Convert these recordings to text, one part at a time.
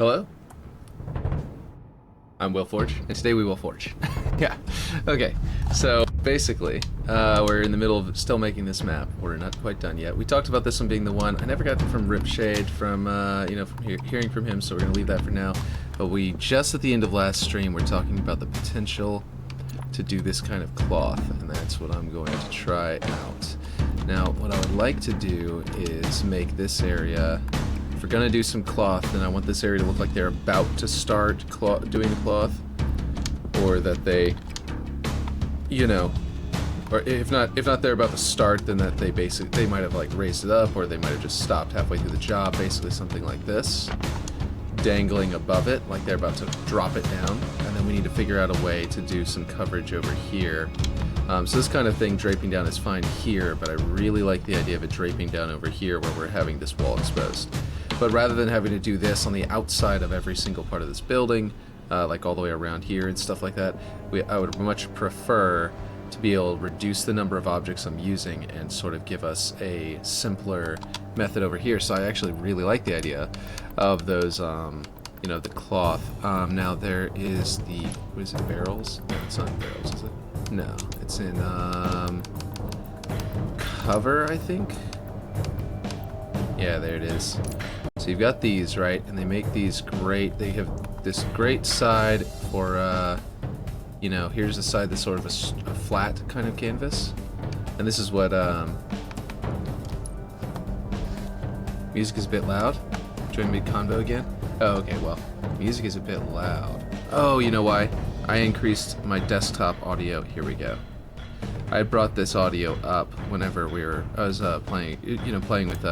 Hello? I'm Will Forge, and today we will forge. Yeah. Okay. So basically, we're in the middle of still making this map. We're not quite done yet. We talked about this one being the one. I never got it from Ripshade, from hearing from him, so we're gonna leave that for now. But we just at the end of last stream, we're talking about the potential to do this kind of cloth, and that's what I'm going to try out. Now, what I would like to do is make this area. If we're gonna do some cloth, then I want this area to look like they're about to start doing the cloth, or that they, you know, or if not they're about to start, then that they might have like raised it up, or they might have just stopped halfway through the job. Basically, something like this, dangling above it, like they're about to drop it down, and then we need to figure out a way to do some coverage over here. So this kind of thing draping down is fine here, but I really like the idea of it draping down over here where we're having this wall exposed. But rather than having to do this on the outside of every single part of this building, like all the way around here and stuff like that, I would much prefer to be able to reduce the number of objects I'm using and sort of give us a simpler method over here. So I actually really like the idea of those, you know, the cloth. Now there is the, what is it, barrels? No, it's not barrels, is it? No, it's in cover, I think. Yeah, there it is. So you've got these, right? And they make these great, they have this great side for, you know, here's the side that's sort of a flat kind of canvas. And this is what, music is a bit loud. Join mid-convo again? Oh, okay, well, music is a bit loud. Oh, you know why? I increased my desktop audio. Here we go. I brought this audio up whenever I was playing, you know, playing with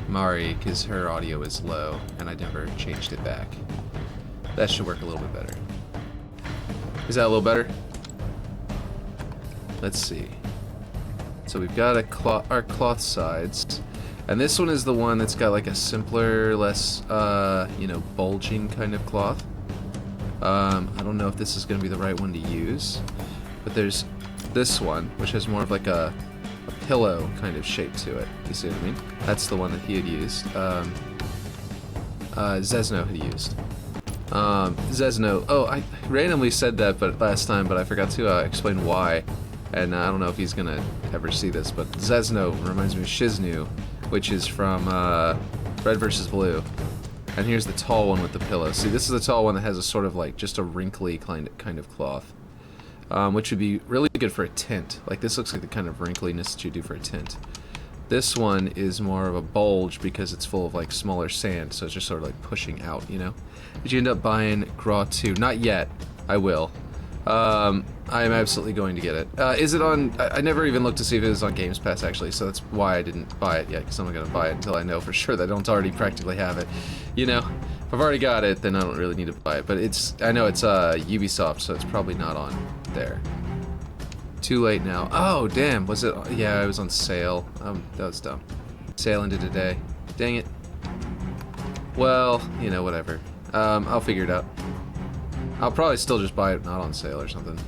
Mari, because her audio is low, and I never changed it back. That should work a little bit better. Is that a little better? Let's see. So we've got our cloth sides, and this one is the one that's got like a simpler, less, you know, bulging kind of cloth. I don't know if this is going to be the right one to use, but there's this one, which has more of like a pillow kind of shape to it. You see what I mean? That's the one that he had used. Zesno had used. Zesno. Oh, I randomly said that last time, but I forgot to explain why. And I don't know if he's going to ever see this, but Zesno reminds me of Shiznu, which is from Red vs. Blue. And here's the tall one with the pillow. See, this is the tall one that has a sort of like just a wrinkly kind of cloth, which would be really good for a tent. Like this looks like the kind of wrinkliness that you do for a tent. This one is more of a bulge because it's full of like smaller sand, so it's just sort of like pushing out, you know. Did you end up buying Graw 2? Not yet. I will. I am absolutely going to get it. Is it on... I never even looked to see if it was on Games Pass, actually, so that's why I didn't buy it yet, because I'm not going to buy it until I know for sure that I don't already practically have it. You know, if I've already got it, then I don't really need to buy it. But I know it's Ubisoft, so it's probably not on there. Too late now. Oh, damn, was it... Yeah, it was on sale. That was dumb. Sale ended today. Dang it. Well, you know, whatever. I'll figure it out. I'll probably still just buy it not on sale or something.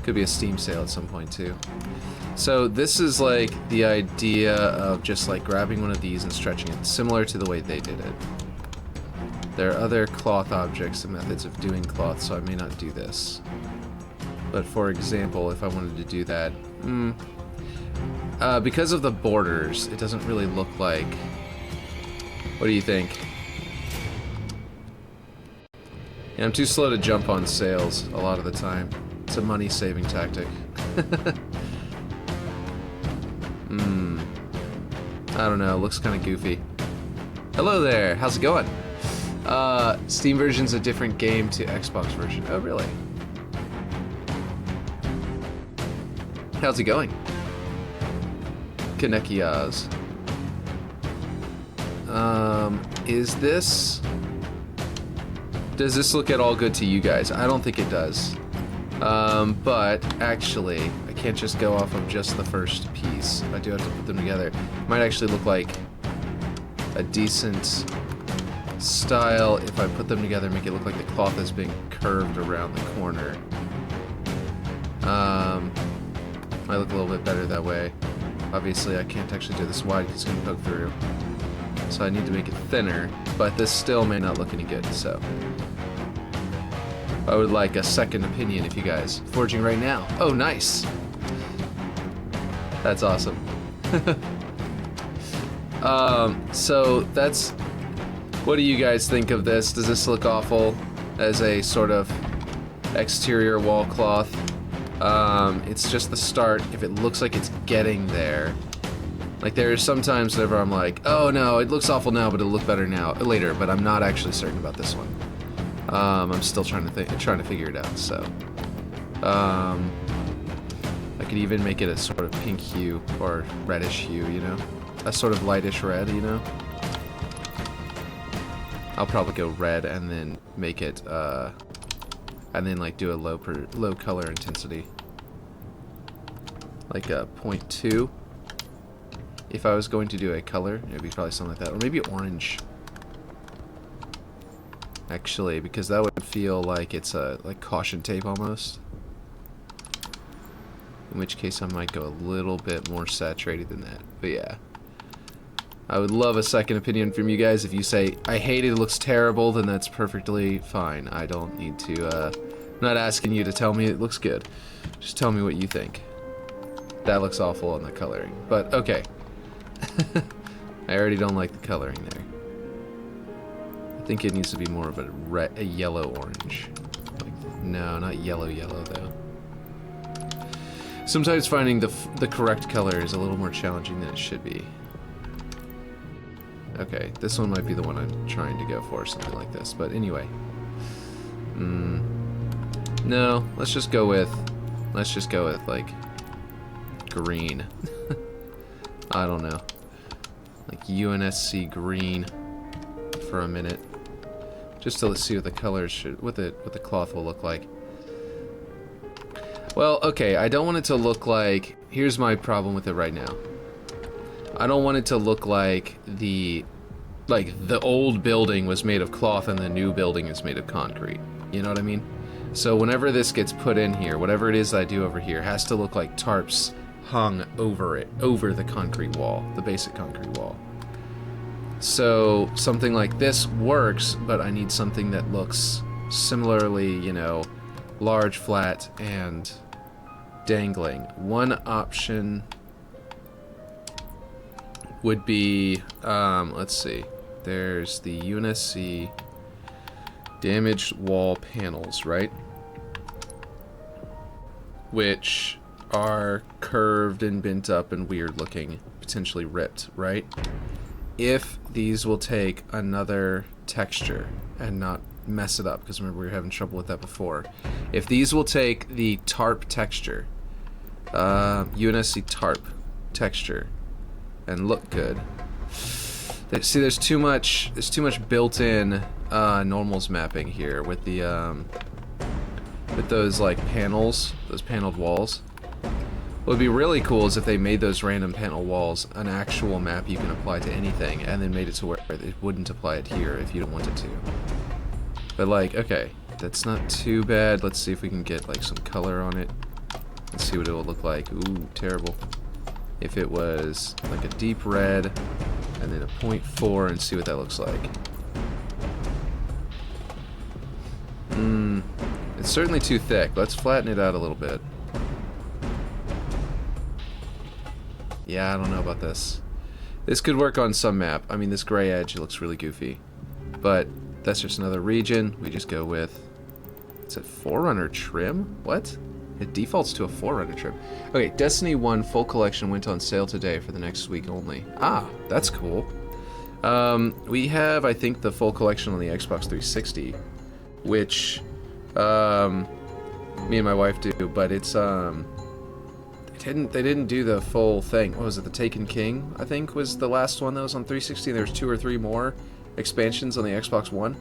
Could be a Steam sale at some point too. So this is like the idea of just like grabbing one of these and stretching it, similar to the way they did it. There are other cloth objects and methods of doing cloth, so I may not do this. But for example, if I wanted to do that, because of the borders, it doesn't really look like... What do you think? Yeah, I'm too slow to jump on sales a lot of the time. It's a money-saving tactic. I don't know, it looks kind of goofy. Hello there, how's it going? Steam version's a different game to Xbox version. Oh, really? How's it going? Kanekiyaz. Is this... Does this look at all good to you guys? I don't think it does. But actually, I can't just go off of just the first piece. I do have to put them together. It might actually look like a decent style if I put them together, make it look like the cloth is being curved around the corner. Might look a little bit better that way. Obviously, I can't actually do this wide because it's going to poke through. So I need to make it thinner, but this still may not look any good, so. I would like a second opinion if you guys. Forging right now. Oh, nice. That's awesome. So that's, what do you guys think of this? Does this look awful as a sort of exterior wall cloth? It's just the start. If it looks like it's getting there, like there's sometimes whenever I'm like, oh no, it looks awful now, but it'll look better now later. But I'm not actually certain about this one. I'm still trying to figure it out. So, I could even make it a sort of pink hue or reddish hue, you know, a sort of lightish red, you know. I'll probably go red and then make it, and then like do a low color intensity, like a 0.2. If I was going to do a color, it'd be probably something like that, or maybe orange. Actually, because that would feel like it's a like caution tape almost. In which case I might go a little bit more saturated than that. But yeah. I would love a second opinion from you guys. If you say, I hate it, it looks terrible, then that's perfectly fine. I don't need to, I'm not asking you to tell me it looks good. Just tell me what you think. That looks awful on the coloring. But, okay. I already don't like the coloring there. I think it needs to be more of a yellow-orange. Like, no, not yellow-yellow, though. Sometimes finding the correct color is a little more challenging than it should be. Okay, this one might be the one I'm trying to go for, something like this. But anyway. No, let's just go with, like, green. I don't know. Like UNSC green for a minute. Just to see what the colors should, what the cloth will look like. Well, okay, I don't want it to look like, here's my problem with it right now. I don't want it to look like the old building was made of cloth and the new building is made of concrete. You know what I mean? So whenever this gets put in here, whatever it is that I do over here, has to look like tarps hung over it, over the concrete wall, the basic concrete wall. So something like this works, but I need something that looks similarly, you know, large, flat, and dangling. One option would be, let's see, there's the UNSC damaged wall panels, right? Which are curved and bent up and weird looking, potentially ripped, right? If these will take another texture and not mess it up, because remember we were having trouble with that before. If these will take the tarp texture, UNSC tarp texture, and look good. See, there's too much built-in normals mapping here with the with those like panels, those paneled walls. What would be really cool is if they made those random panel walls an actual map you can apply to anything, and then made it to where it wouldn't apply it here if you don't want it to. But like, okay, that's not too bad. Let's see if we can get like some color on it. Let's see what it will look like. Ooh, terrible. If it was like a deep red and then a 0.4 and see what that looks like. It's certainly too thick. Let's flatten it out a little bit. Yeah, I don't know about this. This could work on some map. I mean, this gray edge looks really goofy. But that's just another region. We just go with... It's a Forerunner trim? What? It defaults to a Forerunner trim. Okay, Destiny 1 full collection went on sale today for the next week only. Ah, that's cool. We have, I think, the full collection on the Xbox 360, which me and my wife do, but it's they didn't do the full thing. What was it? The Taken King, I think, was the last one that was on 360. There's 2 or 3 more expansions on the Xbox One.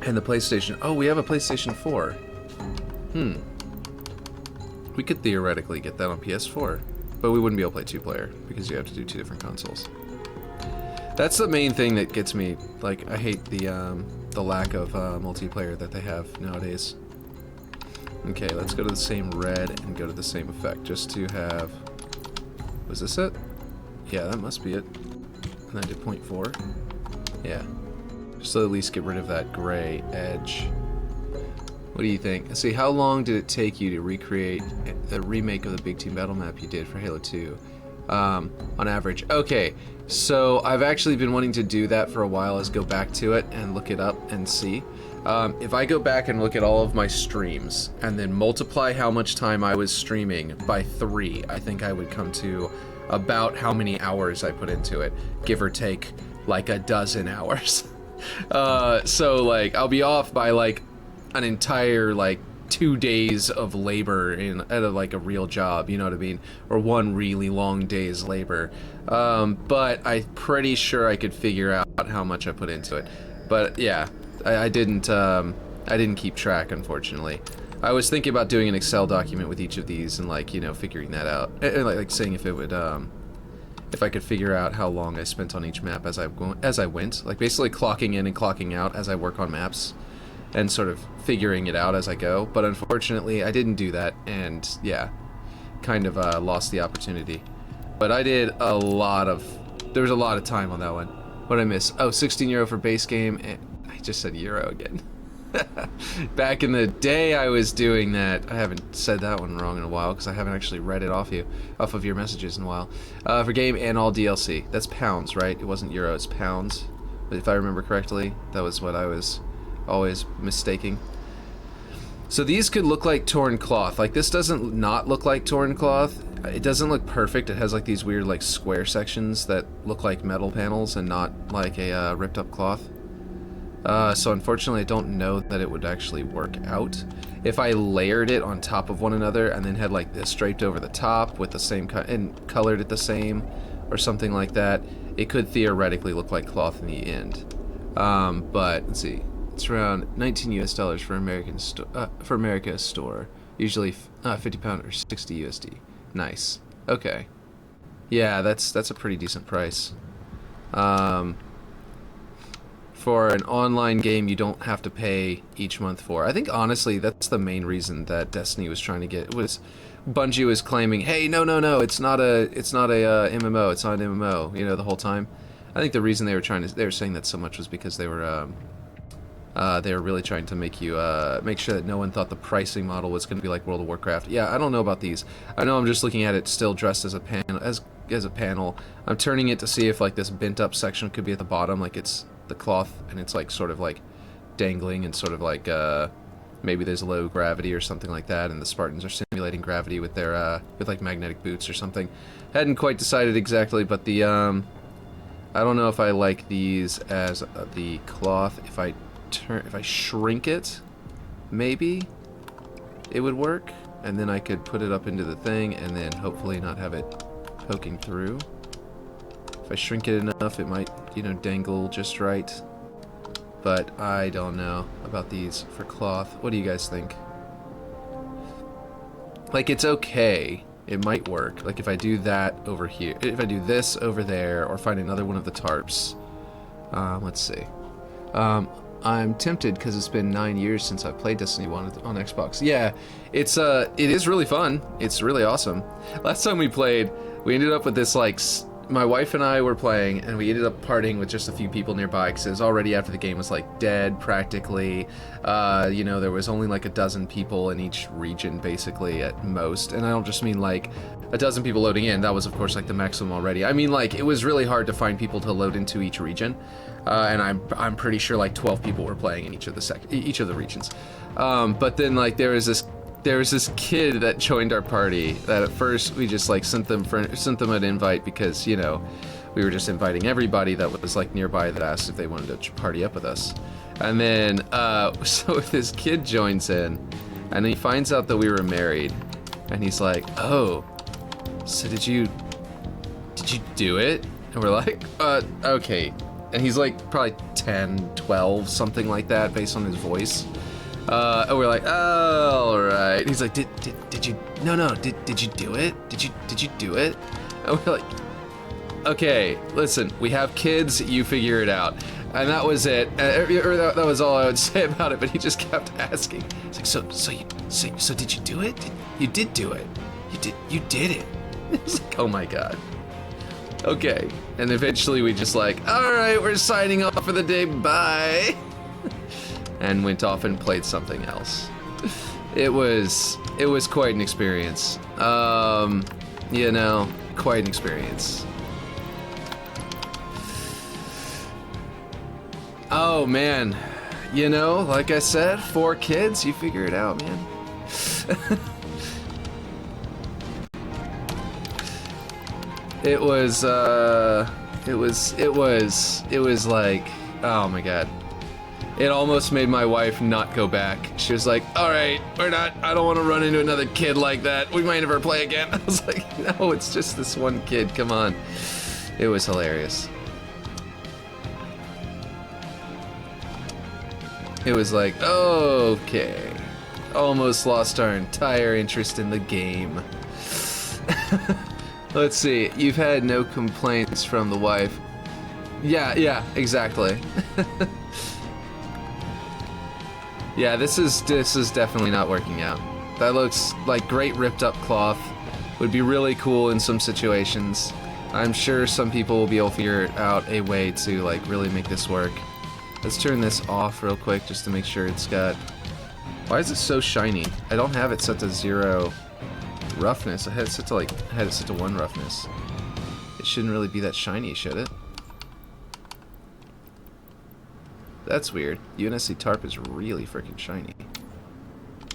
And the PlayStation. Oh, we have a PlayStation 4. We could theoretically get that on PS4, but we wouldn't be able to play 2-player because you have to do 2 different consoles. That's the main thing that gets me. Like, I hate the lack of multiplayer that they have nowadays. Okay, let's go to the same red and go to the same effect just to have... Was this it? Yeah, that must be it. And I did 0.4. Yeah. Just to at least get rid of that gray edge. What do you think? Let's see, how long did it take you to recreate the remake of the Big Team Battle map you did for Halo 2? On average. Okay, so I've actually been wanting to do that for a while, is go back to it and look it up and see. If I go back and look at all of my streams and then multiply how much time I was streaming by 3, I think I would come to about how many hours I put into it, give or take like a dozen hours. So like I'll be off by like an entire like 2 days of labor at like a real job, you know what I mean, or 1 really long day's labor. But I'm pretty sure I could figure out how much I put into it. But yeah, I didn't keep track, unfortunately. I was thinking about doing an Excel document with each of these and like, you know, figuring that out, and like seeing if it would if I could figure out how long I spent on each map as I went, like basically clocking in and clocking out as I work on maps and sort of figuring it out as I go. But unfortunately I didn't do that, and yeah, kind of lost the opportunity. But I did there was a lot of time on that one. What did I miss? Oh, 16 euro for base game, and I just said euro again. Back in the day I was doing that. I haven't said that one wrong in a while because I haven't actually read it off of your messages in a while. For game and all DLC. That's pounds, right? It wasn't euro, it's pounds. But if I remember correctly, that was what I was always mistaking. So these could look like torn cloth. Like this doesn't not look like torn cloth. It doesn't look perfect. It has like these weird like square sections that look like metal panels and not like a ripped up cloth. So unfortunately I don't know that it would actually work out. If I layered it on top of one another and then had like this draped over the top with the same and colored it the same or something like that, it could theoretically look like cloth in the end. But let's see, it's around $19 US for America store, usually 50 pound or 60 USD. Nice. Okay. Yeah, that's a pretty decent price. For an online game you don't have to pay each month for. I think honestly that's the main reason that Destiny was trying to get, was Bungie was claiming, hey, no, it's not a MMO, it's not an MMO, you know, the whole time. I think the reason they were saying that so much was because they were really trying to make sure that no one thought the pricing model was going to be like World of Warcraft. Yeah, I don't know about these. I know I'm just looking at it still dressed as a panel, as a panel. I'm turning it to see if like this bent up section could be at the bottom, like it's the cloth and it's like sort of like dangling and sort of like maybe there's low gravity or something like that, and the Spartans are simulating gravity with their with like magnetic boots or something. Hadn't quite decided exactly, but the I don't know if I like these as the cloth. If I shrink it, maybe it would work, and then I could put it up into the thing and then hopefully not have it poking through. If I shrink it enough, it might, you know, dangle just right. But I don't know about these for cloth. What do you guys think? Like, it's okay. It might work. Like, if I do that over here, if I do this over there, or find another one of the tarps. Let's see. I'm tempted because it's been 9 years since I played Destiny 1 on Xbox. Yeah, it is really fun. It's really awesome. Last time we played, we ended up with this like, my wife and I were playing, and we ended up partying with just a few people nearby because it was already after the game was like dead practically. You know, there was only like a dozen people in each region basically at most, and I don't just mean like a dozen people loading in. That was of course like the maximum already. I mean like it was really hard to find people to load into each region, and I'm pretty sure like 12 people were playing in each of the regions. But then like there was this kid that joined our party that at first we just like sent them an invite because, you know, we were just inviting everybody that was like nearby that asked if they wanted to party up with us. And then so this kid joins in and he finds out that we were married, and he's like, oh, so did you do it? And we're like, okay. And he's like probably 10, 12, something like that based on his voice. And we're like, oh, all right. He's like, did you? No. Did you do it? Did you do it? And we're like, okay, listen, we have kids. You figure it out. And that was it. Or that was all I would say about it. But he just kept asking. It's like, so did you do it? You did do it. You did it. It's like, oh my god. Okay, and eventually we just like, all right, we're signing off for the day, bye. And went off and played something else. It was quite an experience. You know, quite an experience. Oh man, you know, like I said, 4 kids, you figure it out, man. It was like, oh my god. It almost made my wife not go back. She was like, all right, I don't want to run into another kid like that. We might never play again. I was like, no, it's just this one kid, come on. It was hilarious. It was like, okay. Almost lost our entire interest in the game. Let's see, you've had no complaints from the wife. Yeah, exactly. Yeah, this is definitely not working out. That looks like great ripped up cloth. Would be really cool in some situations. I'm sure some people will be able to figure out a way to like really make this work. Let's turn this off real quick just to make sure it's got... Why is it so shiny? I don't have it set to 0 roughness. I had it set to 1 roughness. It shouldn't really be that shiny, should it? That's weird. UNSC tarp is really freaking shiny.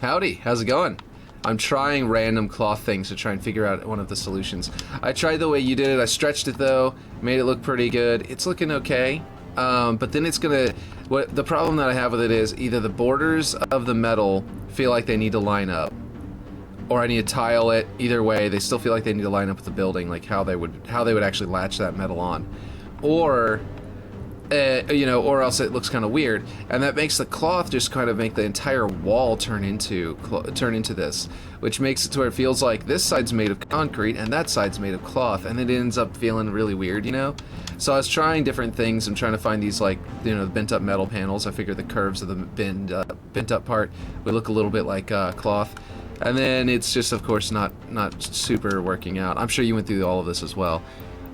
Howdy, how's it going? I'm trying random cloth things to try and figure out one of the solutions. I tried the way you did it. I stretched it though, made it look pretty good. It's looking okay. But then it's gonna... the problem that I have with it is either the borders of the metal feel like they need to line up, or I need to tile it. Either way, they still feel like they need to line up with the building, like how they would actually latch that metal on, or you know, or else it looks kind of weird, and that makes the cloth just kind of make the entire wall turn into this, which makes it to where it feels like this side's made of concrete and that side's made of cloth, and it ends up feeling really weird, you know. So I was trying different things. I'm trying to find these, like, you know, bent up metal panels. I figured the curves of the bent up part would look a little bit like cloth, and then it's just, of course, not super working out. I'm sure you went through all of this as well.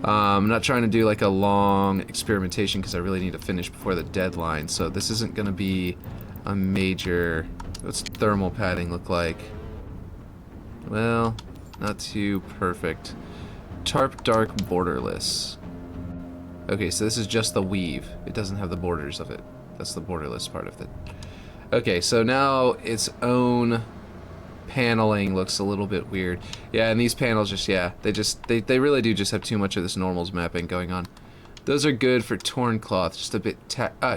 I'm not trying to do like a long experimentation because I really need to finish before the deadline, so this isn't going to be a major... What's thermal padding look like? Well, not too perfect. Tarp dark borderless. Okay, so this is just the weave. It doesn't have the borders of it. That's the borderless part of it. Okay, so now its own paneling looks a little bit weird. Yeah, and these panels just, yeah, they really do just have too much of this normals mapping going on. Those are good for torn cloth, just a bit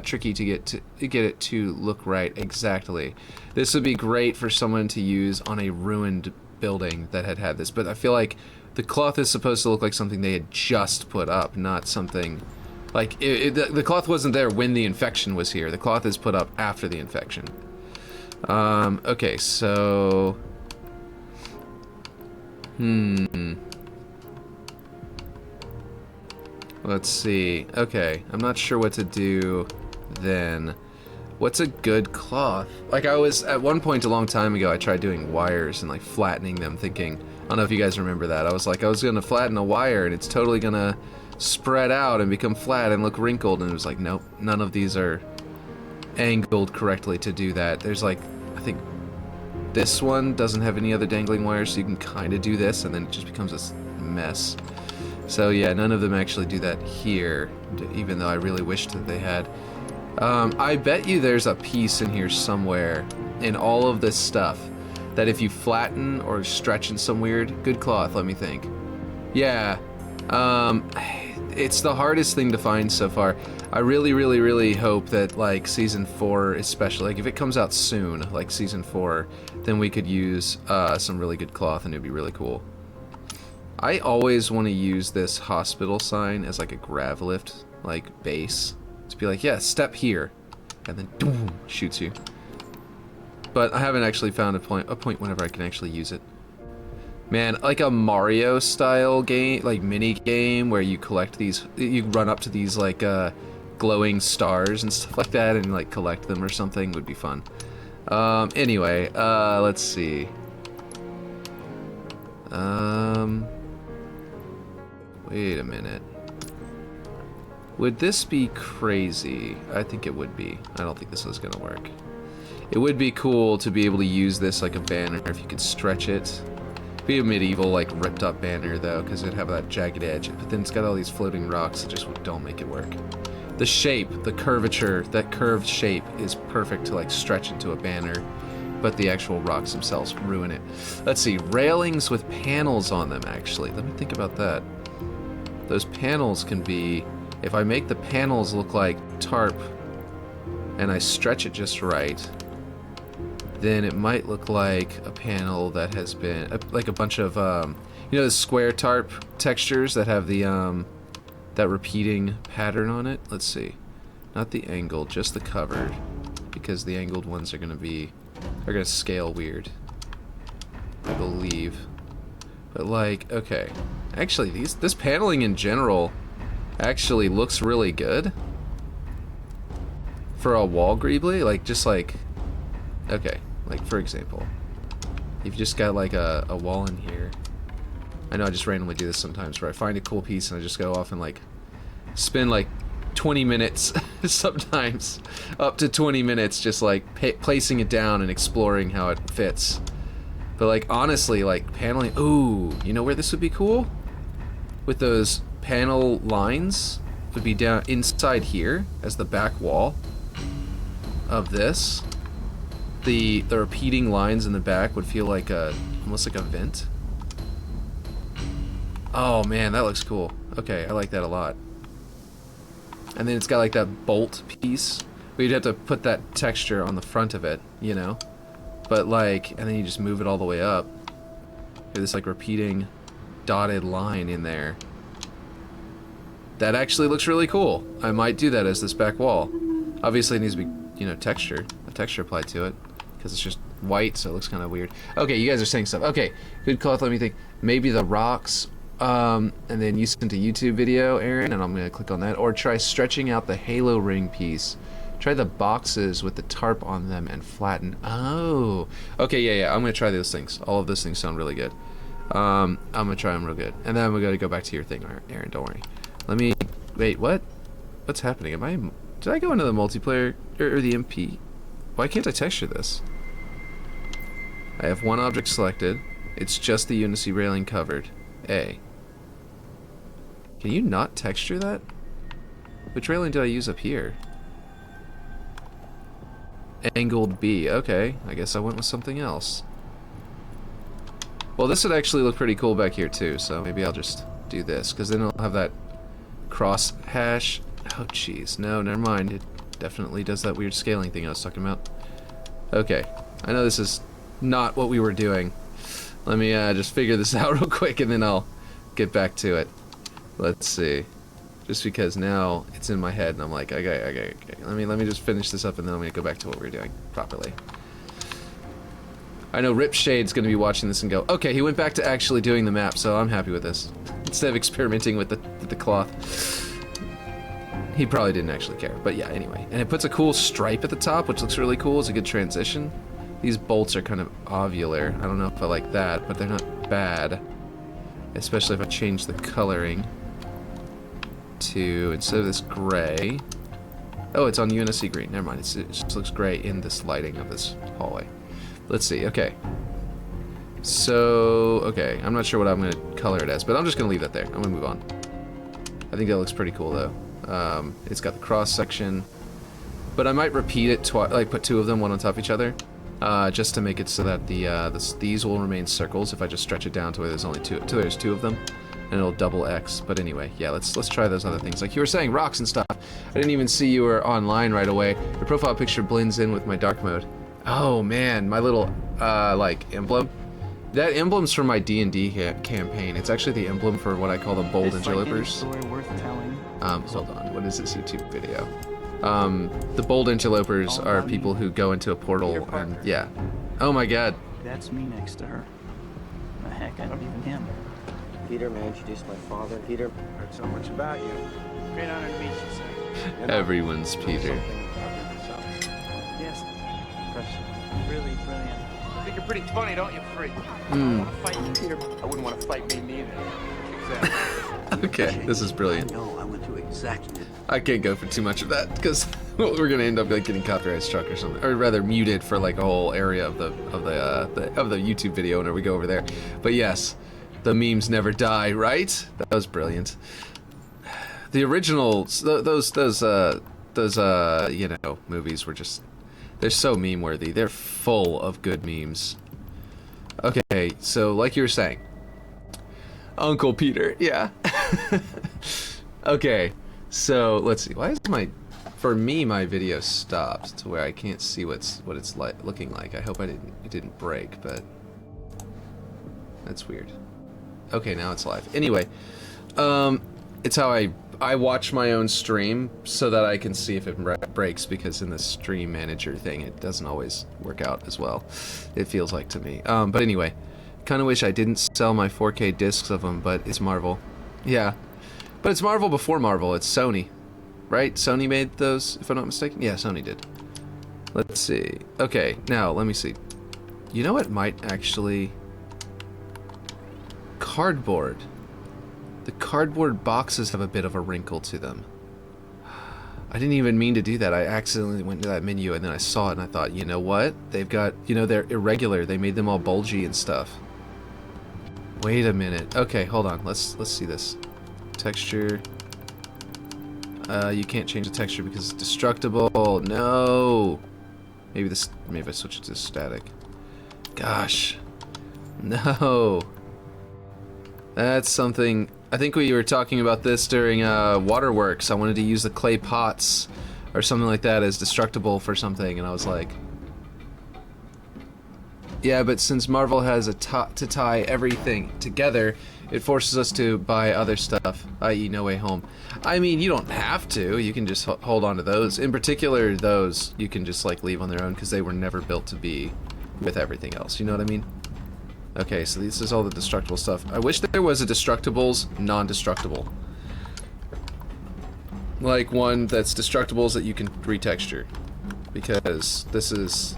tricky to get it to look right exactly. This would be great for someone to use on a ruined building that had this, but I feel like the cloth is supposed to look like something they had just put up, not something like the cloth wasn't there when the infection was here. The cloth is put up after the infection. Okay, so... Let's see. Okay, I'm not sure what to do then. What's a good cloth? Like, I was, at one point a long time ago, I tried doing wires and, like, flattening them, thinking... I don't know if you guys remember that. I was like, I was gonna flatten a wire, and it's totally gonna spread out and become flat and look wrinkled, and it was like, nope, none of these are angled correctly to do that. There's, like, I think this one doesn't have any other dangling wires, so you can kind of do this, and then it just becomes this mess. So yeah, none of them actually do that here, even though I really wished that they had. I bet you there's a piece in here somewhere in all of this stuff that if you flatten or stretch in some weird... Good cloth, let me think. Yeah, it's the hardest thing to find so far. I really hope that, like, Season 4 especially, like, if it comes out soon, like Season 4, then we could use some really good cloth and it'd be really cool. I always want to use this hospital sign as, like, a grav lift, like, base. To be like, yeah, step here, and then boom, shoots you. But I haven't actually found a point whenever I can actually use it. Man, like a Mario style game, like mini game where you collect these, you run up to these like glowing stars and stuff like that and like collect them or something would be fun. Anyway, let's see. Wait a minute. Would this be crazy? I think it would be. I don't think this is gonna work. It would be cool to be able to use this like a banner if you could stretch it. Be a medieval, like, ripped up banner, though, because it'd have that jagged edge. But then it's got all these floating rocks that just don't make it work. The shape, the curvature, that curved shape is perfect to, like, stretch into a banner. But the actual rocks themselves ruin it. Let's see, railings with panels on them, actually. Let me think about that. Those panels can be... If I make the panels look like tarp, and I stretch it just right... then it might look like a panel that has been like a bunch of you know, the square tarp textures that have the that repeating pattern on it. Let's see, not the angled, just the covered, because the angled ones are gonna scale weird, I believe. But like, okay, actually this paneling in general actually looks really good for a wall greebly, like just like. Okay, like for example, if you just got like a wall in here. I know I just randomly do this sometimes where I find a cool piece and I just go off and like spend like 20 minutes, sometimes up to 20 minutes just like placing it down and exploring how it fits. But like honestly, like paneling, ooh, you know where this would be cool? With those panel lines would be down inside here as the back wall of this. The repeating lines in the back would feel like almost like a vent. Oh man, that looks cool. Okay, I like that a lot. And then it's got like that bolt piece where you'd have to put that texture on the front of it, you know? But like, and then you just move it all the way up. Get this like repeating dotted line in there. That actually looks really cool. I might do that as this back wall. Obviously it needs to be, you know, a texture applied to it. Because it's just white, so it looks kind of weird. Okay, you guys are saying stuff. Okay, good call. Let me think. Maybe the rocks, and then use it into YouTube video, Aaron, and I'm going to click on that. Or try stretching out the halo ring piece. Try the boxes with the tarp on them and flatten. Oh. Okay, yeah, I'm going to try those things. All of those things sound really good. I'm going to try them real good. And then we're going to go back to your thing, Aaron, don't worry. Let me... Wait, what? What's happening? Did I go into the multiplayer, or the MP? Why can't I texture this? I have one object selected. It's just the Unity railing covered. A. Can you not texture that? Which railing did I use up here? Angled B. Okay, I guess I went with something else. Well, this would actually look pretty cool back here too, so maybe I'll just do this, because then it'll have that cross hash. Oh, jeez. No, never mind. It definitely does that weird scaling thing I was talking about. Okay, I know this is not what we were doing. Let me just figure this out real quick and then I'll get back to it. Let's see. Just because now it's in my head and I'm like, okay. Let me just finish this up and then I'm gonna go back to what we were doing properly. I know Ripshade's gonna be watching this and go, okay, he went back to actually doing the map, so I'm happy with this. Instead of experimenting with the cloth. He probably didn't actually care, but yeah, anyway. And it puts a cool stripe at the top, which looks really cool. It's a good transition. These bolts are kind of ovular. I don't know if I like that, but they're not bad. Especially if I change the coloring to, instead of this gray... Oh, it's on Unity green. Never mind, it just looks gray in this lighting of this hallway. Let's see, okay. So, okay, I'm not sure what I'm going to color it as, but I'm just going to leave that there. I'm going to move on. I think that looks pretty cool, though. It's got the cross section, but I might repeat it twice, like put two of them one on top of each other, just to make it so that these will remain circles if I just stretch it down to where there's only there's two of them, and it'll double X. But anyway, yeah, let's try those other things. Like you were saying, rocks and stuff. I didn't even see you were online right away. Your profile picture blends in with my dark mode. Oh man, my little like emblem. That emblem's from my D&D campaign. It's actually the emblem for what I call the bold interlopers. Hold on, what is this YouTube video? The bold interlopers are people who go into a portal and, yeah. Oh my god. That's me next to her. The heck, I don't even him. Peter, may I introduce my father? Peter, Heard so much about you. Great honor to meet you, sir. Everyone's Peter. Yes. Really brilliant. I think you're pretty funny, don't you, freak? I want to fight you, Peter. I wouldn't want to fight me neither. Exactly. Okay, this is brilliant. No, I went through exactly I can't go for too much of that because we're gonna end up like getting copyright struck or something, or rather muted for like a whole area of the YouTube video whenever we go over there. But yes, the memes never die, right? That was brilliant. The originals, those you know, movies were just, they're so meme worthy. They're full of good memes. Okay, so like you were saying, Uncle Peter, yeah. Okay, so let's see. Why is for me my video stopped to where I can't see what it's like looking like. I hope it didn't break, but that's weird. Okay, now it's live. Anyway, it's how I watch my own stream so that I can see if it breaks, because in the stream manager thing it doesn't always work out as well, it feels like to me. But anyway, kind of wish I didn't sell my 4K discs of them, but it's Marvel. Yeah, but it's Marvel before Marvel. It's Sony, right? Sony made those, if I'm not mistaken. Yeah, Sony did. Let's see. Okay, now let me see. You know what might actually... Cardboard. The cardboard boxes have a bit of a wrinkle to them. I didn't even mean to do that. I accidentally went to that menu and then I saw it and I thought, you know what? They've got, you know, they're irregular. They made them all bulgy and stuff. Wait a minute. Okay, hold on. Let's see this. Texture. You can't change the texture because it's destructible. No. Maybe I switch it to static. Gosh. No. That's something. I think we were talking about this during Waterworks. I wanted to use the clay pots or something like that as destructible for something, and I was like, yeah, but since Marvel has to tie everything together, it forces us to buy other stuff, i.e. No Way Home. I mean, you don't have to. You can just hold on to those. In particular, those you can just like leave on their own because they were never built to be with everything else. You know what I mean? Okay, so this is all the destructible stuff. I wish there was a destructibles non-destructible. Like one that's destructibles that you can retexture. Because this is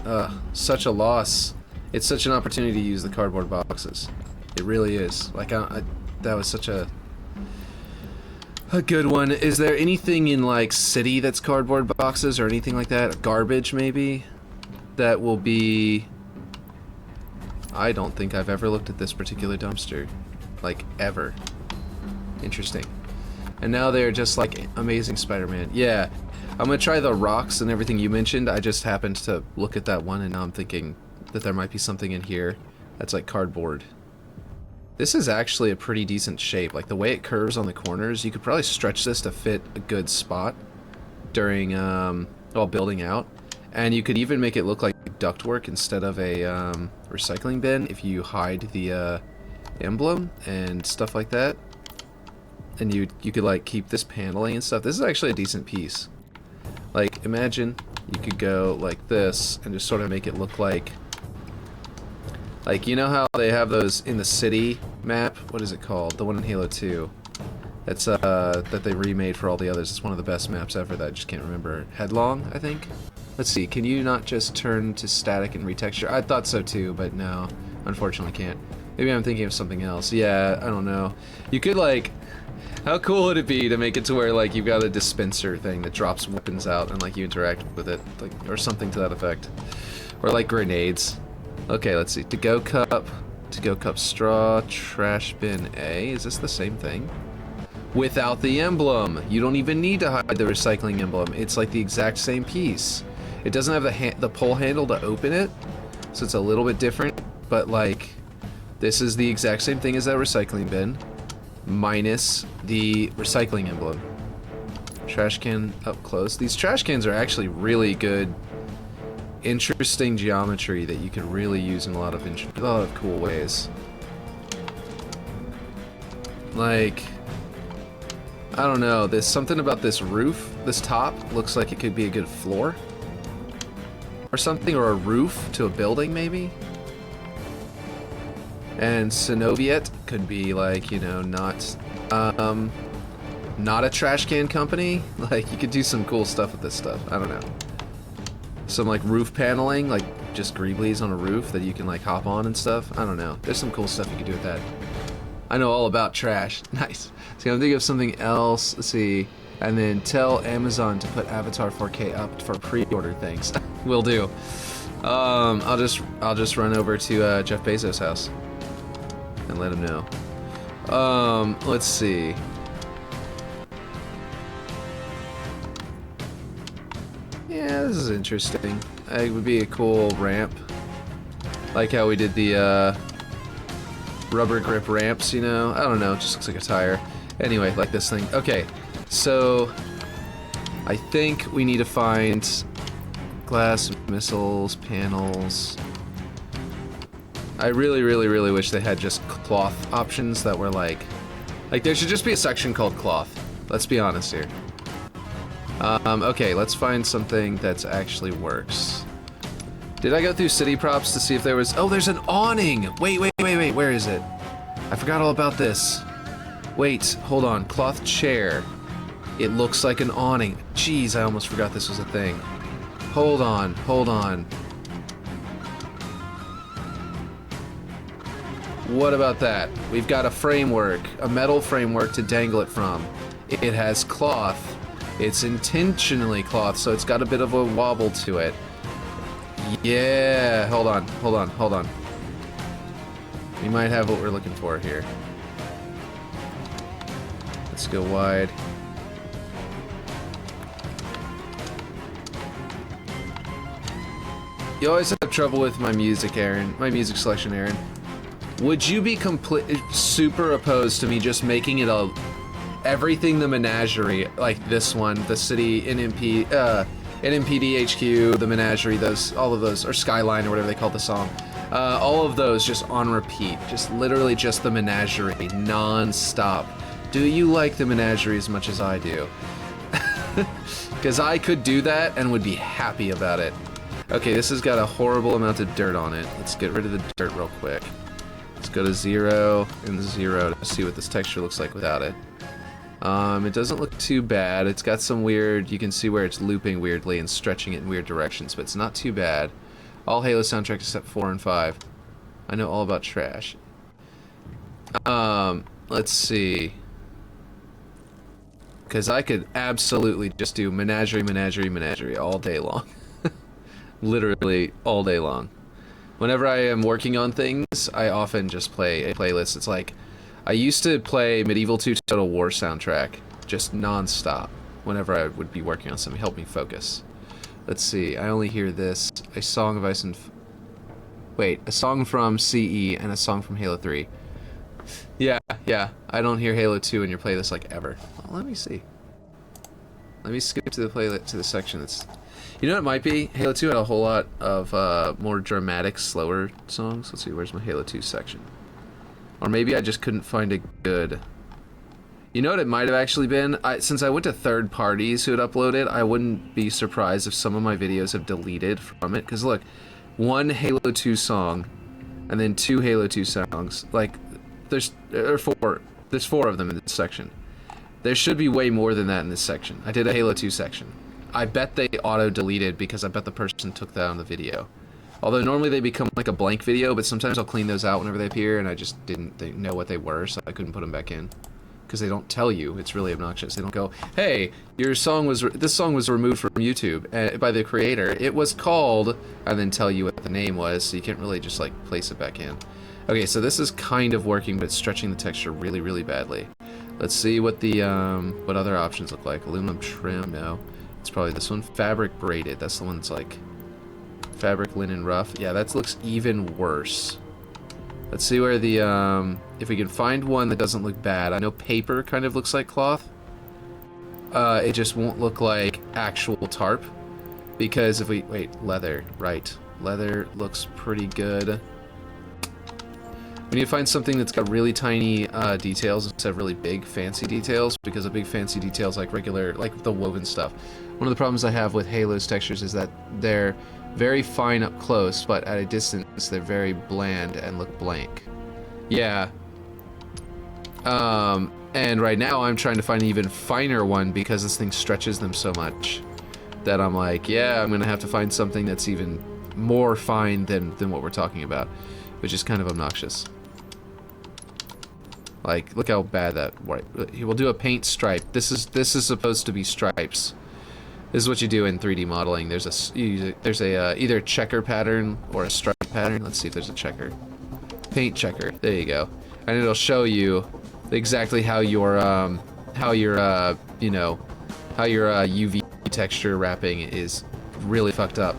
such a loss. It's such an opportunity to use the cardboard boxes. It really is. Like, that was such a good one. Is there anything in, like, City that's cardboard boxes or anything like that? Garbage, maybe? That will be... I don't think I've ever looked at this particular dumpster. Like, ever. Interesting. And now they're just like Amazing Spider-Man. Yeah. I'm gonna try the rocks and everything you mentioned. I just happened to look at that one and now I'm thinking that there might be something in here that's like cardboard. This is actually a pretty decent shape. Like the way it curves on the corners, you could probably stretch this to fit a good spot during, while building out. And you could even make it look like ductwork instead of a recycling bin if you hide the emblem and stuff like that. And you could like keep this paneling and stuff. This is actually a decent piece. Like imagine you could go like this and just sort of make it look like you know how they have those in the City map? What is it called? The one in Halo 2. That's that they remade for all the others. It's one of the best maps ever that I just can't remember. Headlong, I think? Let's see, can you not just turn to static and retexture? I thought so too, but no, unfortunately can't. Maybe I'm thinking of something else. Yeah, I don't know. You could like, how cool would it be to make it to where like you've got a dispenser thing that drops weapons out and like you interact with it, like, or something to that effect. Or like grenades. Okay, let's see, to-go cup straw, trash bin A. Is this the same thing? Without the emblem. You don't even need to hide the recycling emblem. It's like the exact same piece. It doesn't have the pull handle to open it, so it's a little bit different, but like, this is the exact same thing as that recycling bin, minus the recycling emblem. Trash can up close. These trash cans are actually really good, interesting geometry that you could really use in a lot of cool ways. Like, I don't know, there's something about this roof, this top, looks like it could be a good floor. Or something, or a roof to a building, maybe? And Synoviet could be like, you know, not a trash can company. Like, you could do some cool stuff with this stuff. I don't know. Some like roof paneling, like just greeblies on a roof that you can like hop on and stuff. I don't know. There's some cool stuff you can do with that. I know all about trash. Nice. See, I'm thinking of something else. Let's see. and then tell Amazon to put Avatar 4K up for pre-order things. Will do. I'll just run over to Jeff Bezos' house and let him know. Let's see. Yeah, this is interesting. It would be a cool ramp. Like how we did the rubber grip ramps, you know? I don't know, it just looks like a tire. Anyway, like this thing. Okay, so I think we need to find glass, missiles, panels. I really, really, really wish they had just cloth options that were like there should just be a section called cloth. Let's be honest here. Okay, let's find something that actually works. Did I go through city props to see if there was... Oh, there's an awning! Wait, where is it? I forgot all about this. Wait, hold on. Cloth chair. It looks like an awning. Jeez, I almost forgot this was a thing. Hold on. What about that? We've got a framework, a metal framework to dangle it from. It has cloth. It's intentionally cloth, so it's got a bit of a wobble to it. Yeah, hold on. We might have what we're looking for here. Let's go wide. You always have trouble with my music, Aaron. My music selection, Aaron. Would you be super opposed to me just making it everything the menagerie, like this one, the city, NMPD HQ, the menagerie, all of those, or Skyline, or whatever they call the song. All of those just on repeat, just literally just the menagerie, non-stop. Do you like the menagerie as much as I do? Because I could do that and would be happy about it. Okay, this has got a horrible amount of dirt on it. Let's get rid of the dirt real quick. Let's go to 0 and 0 to see what this texture looks like without it. It doesn't look too bad. It's got some weird, you can see where it's looping weirdly and stretching it in weird directions, but it's not too bad. All Halo soundtracks except 4 and 5. I know all about trash. Let's see. Because I could absolutely just do menagerie all day long. Literally all day long. Whenever I am working on things, I often just play a playlist. It's like, I used to play Medieval 2 Total War soundtrack, just non-stop, whenever I would be working on something. Help me focus. Let's see, I only hear this, a song of Ice and... Wait, a song from CE and a song from Halo 3. Yeah, I don't hear Halo 2 in your playlist like ever. Well, let me see. Let me skip to the playlist, to the section that's... You know what it might be? Halo 2 had a whole lot of more dramatic, slower songs. Let's see, where's my Halo 2 section? Or maybe I just couldn't find a good... You know what it might have actually been? Since I went to third parties who had uploaded, I wouldn't be surprised if some of my videos have deleted from it. Because look, one Halo 2 song, and then 2 Halo 2 songs. Like, there's 4 of them in this section. There should be way more than that in this section. I did a Halo 2 section. I bet they auto-deleted because I bet the person took that on the video. Although normally they become like a blank video, but sometimes I'll clean those out whenever they appear, and I just didn't know what they were, so I couldn't put them back in. Because they don't tell you. It's really obnoxious. They don't go, hey, this song was removed from YouTube by the creator. It was called, and then tell you what the name was, so you can't really just like place it back in. Okay, so this is kind of working, but it's stretching the texture really, really badly. Let's see what the what other options look like. Aluminum trim, no. It's probably this one. Fabric braided. That's the one that's like fabric linen rough. Yeah, that looks even worse. Let's see where the if we can find one that doesn't look bad. I know paper kind of looks like cloth. It just won't look like actual tarp, because if we wait, leather, right? Leather looks pretty good. We need to find something that's got really tiny details instead of really big fancy details, because the big fancy details like the woven stuff. One of the problems I have with Halo's textures is that they're very fine up close, but at a distance they're very bland and look blank. Yeah. And right now I'm trying to find an even finer one because this thing stretches them so much that I'm like, yeah, I'm gonna have to find something that's even more fine than what we're talking about, which is kind of obnoxious. Like, look how bad that. We'll do a paint stripe. This is supposed to be stripes. This is what you do in 3D modeling. There's a either checker pattern or a stripe pattern. Let's see if there's a checker. Paint checker. There you go. And it'll show you exactly how your UV texture wrapping is really fucked up.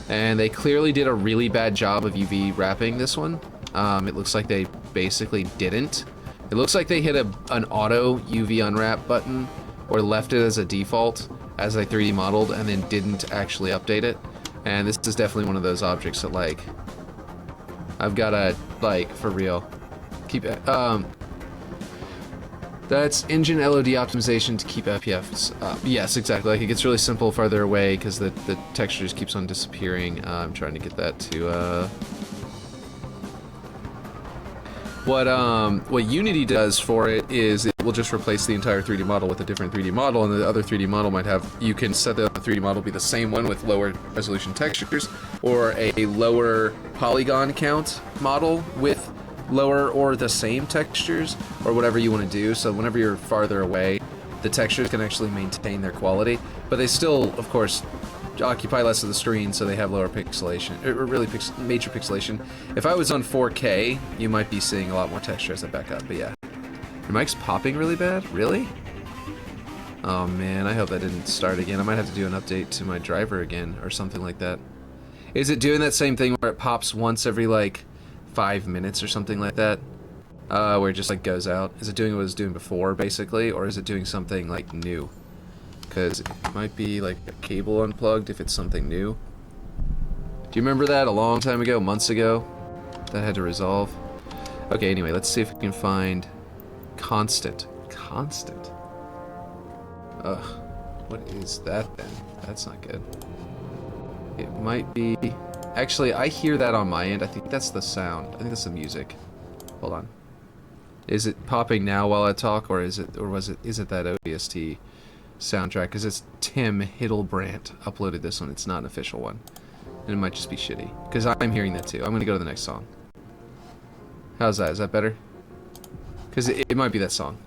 And they clearly did a really bad job of UV wrapping this one. It looks like they basically didn't. It looks like they hit an auto UV unwrap button or left it as a default as they 3D modeled and then didn't actually update it. And this is definitely one of those objects that, like, I've gotta, like, for real, keep it. That's engine LOD optimization to keep FPS up. Yes, exactly. Like, it gets really simple farther away because the texture just keeps on disappearing. I'm trying to get that to, What Unity does for it is it will just replace the entire 3D model with a different 3D model, and the other 3D model might have, you can set the other 3D model to be the same one with lower resolution textures, or a lower polygon count model with lower or the same textures, or whatever you want to do. So whenever you're farther away, the textures can actually maintain their quality, but they still, of course, occupy less of the screen, so they have lower pixelation, or really major pixelation. If I was on 4K, you might be seeing a lot more texture as I back up, but yeah. Your mic's popping really bad? Really? Oh man, I hope that didn't start again. I might have to do an update to my driver again, or something like that. Is it doing that same thing where it pops once every, like, 5 minutes or something like that? Where it just, like, goes out? Is it doing what it was doing before, basically, or is it doing something, like, new? Because it might be like a cable unplugged if it's something new. Do you remember that a long time ago, months ago? That had to resolve. Okay, anyway, let's see if we can find constant. Constant? Ugh, what is that then? That's not good. It might be... Actually, I hear that on my end. I think that's the sound. I think that's the music. Hold on. Is it popping now while I talk, or is it that ODST soundtrack? Because it's Tim Hiddlebrandt uploaded this one. It's not an official one, and it might just be shitty because I'm hearing that too. I'm gonna go to the next song. How's that? Is that better? Because it might be that song.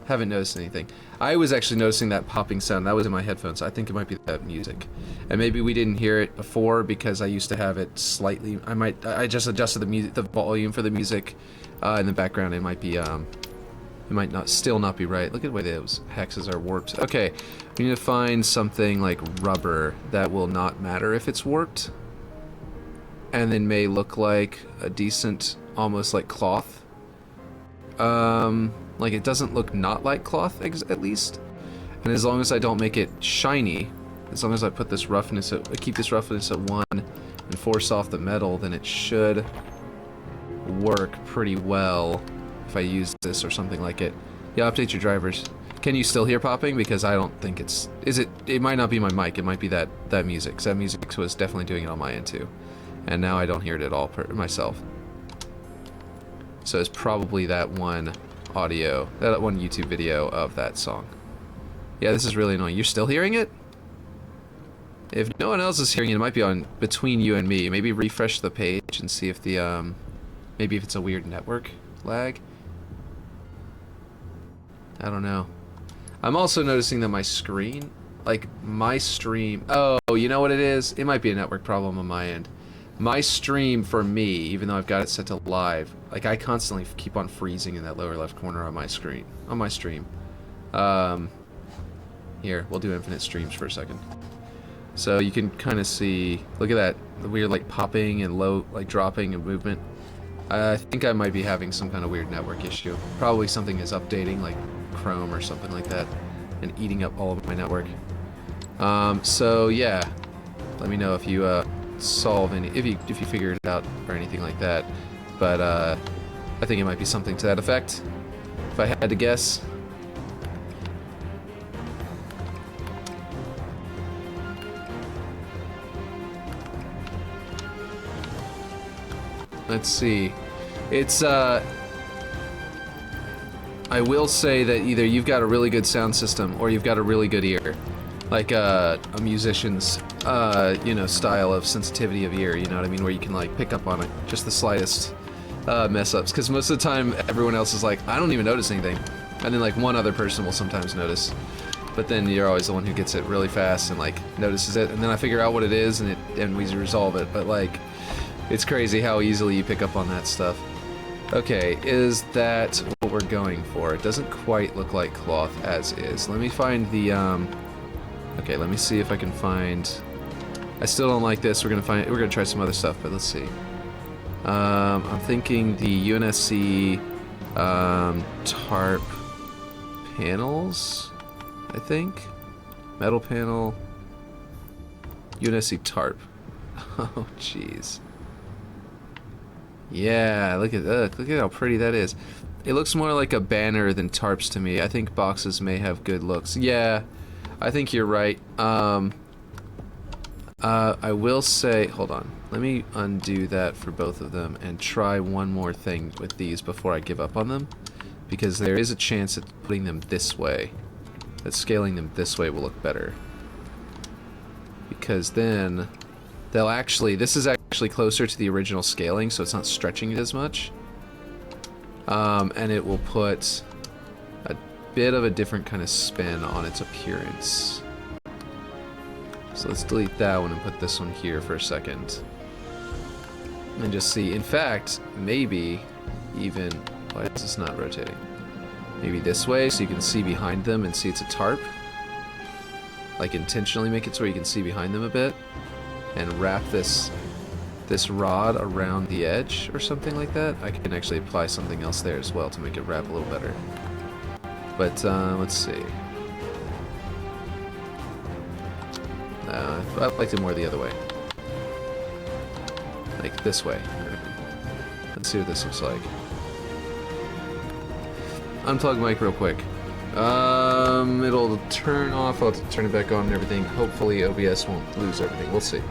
Haven't noticed anything. I was actually noticing that popping sound. That was in my headphones. I think it might be that music, and maybe we didn't hear it before because I used to have it slightly. I just adjusted the volume for the music in the background. It might be it might still not be right. Look at the way those hexes are warped. Okay, we need to find something like rubber that will not matter if it's warped, and then may look like a decent, almost like cloth. Like it doesn't look not like cloth at least. And as long as I don't make it shiny, as long as I put this roughness keep this roughness at 1 and force off the metal, then it should work pretty well. If I use this or something like it. Yeah, update your drivers. Can you still hear popping? Because I don't think it's... It might not be my mic. It might be that music. Because that music was definitely doing it on my end too. And now I don't hear it at all myself. So it's probably that one audio, that one YouTube video of that song. Yeah, this is really annoying. You're still hearing it? If no one else is hearing it, it might be on between you and me. Maybe refresh the page and see if the, maybe if it's a weird network lag. I don't know. I'm also noticing that my screen, like my stream, oh, you know what it is? It might be a network problem on my end. My stream for me, even though I've got it set to live, like I constantly keep on freezing in that lower left corner on my screen, on my stream. Here, we'll do infinite streams for a second. So you can kind of see, look at that, the weird like popping and low, like dropping and movement. I think I might be having some kind of weird network issue. Probably something is updating, like Chrome or something like that, and eating up all of my network. So yeah, let me know if you solve any, if you figure it out or anything like that. But I think it might be something to that effect, if I had to guess. Let's see. It's, I will say that either you've got a really good sound system or you've got a really good ear. Like a musician's, you know, style of sensitivity of ear, you know what I mean? Where you can, like, pick up on it, just the slightest mess ups, because most of the time everyone else is like, I don't even notice anything, and then like one other person will sometimes notice, but then you're always the one who gets it really fast and like notices it, and then I figure out what it is and we resolve it. But like, it's crazy how easily you pick up on that stuff. Okay, is that what we're going for? It doesn't quite look like cloth as is. Let me find the okay, let me see if I can find. I still don't like this. We're gonna try some other stuff, but let's see. I'm thinking the UNSC tarp panels, I think. Metal panel. UNSC tarp. Oh, jeez. Yeah, look at how pretty that is. It looks more like a banner than tarps to me. I think boxes may have good looks. Yeah, I think you're right. I will say, hold on. Let me undo that for both of them and try one more thing with these before I give up on them, because there is a chance that putting them this way, that scaling them this way will look better. Because then they'll actually, this is actually closer to the original scaling, so it's not stretching it as much. And it will put a bit of a different kind of spin on its appearance. So let's delete that one and put this one here for a second. And just see, in fact, maybe even, why is this not rotating? Maybe this way, so you can see behind them and see it's a tarp. Like intentionally make it so you can see behind them a bit. And wrap this rod around the edge or something like that. I can actually apply something else there as well to make it wrap a little better. But let's see. I liked it more the other way. Like this way. Let's see what this looks like. Unplug mic real quick. It'll turn off. I'll turn it back on and everything. Hopefully OBS won't lose everything. We'll see.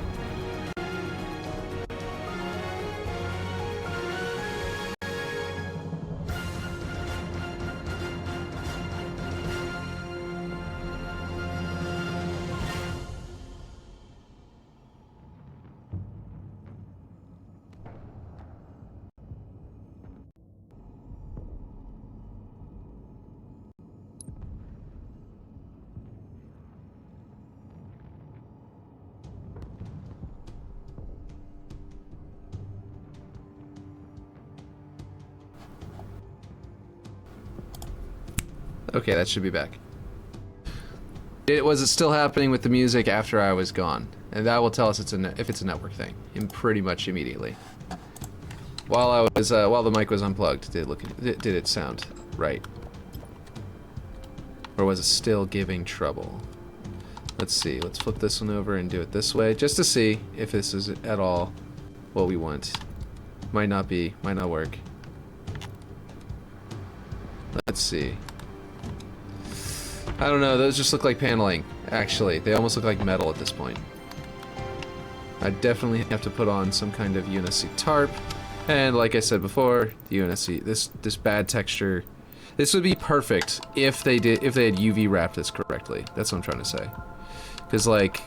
Okay, that should be back. Was it still happening with the music after I was gone? And that will tell us if it's a network thing, and pretty much immediately. While the mic was unplugged, did it sound right? Or was it still giving trouble? Let's see. Let's flip this one over and do it this way, just to see if this is at all what we want. Might not be. Might not work. Let's see. I don't know, those just look like paneling, actually. They almost look like metal at this point. I definitely have to put on some kind of UNSC tarp. And like I said before, the UNSC, this bad texture, this would be perfect if they had UV wrapped this correctly. That's what I'm trying to say. Because like,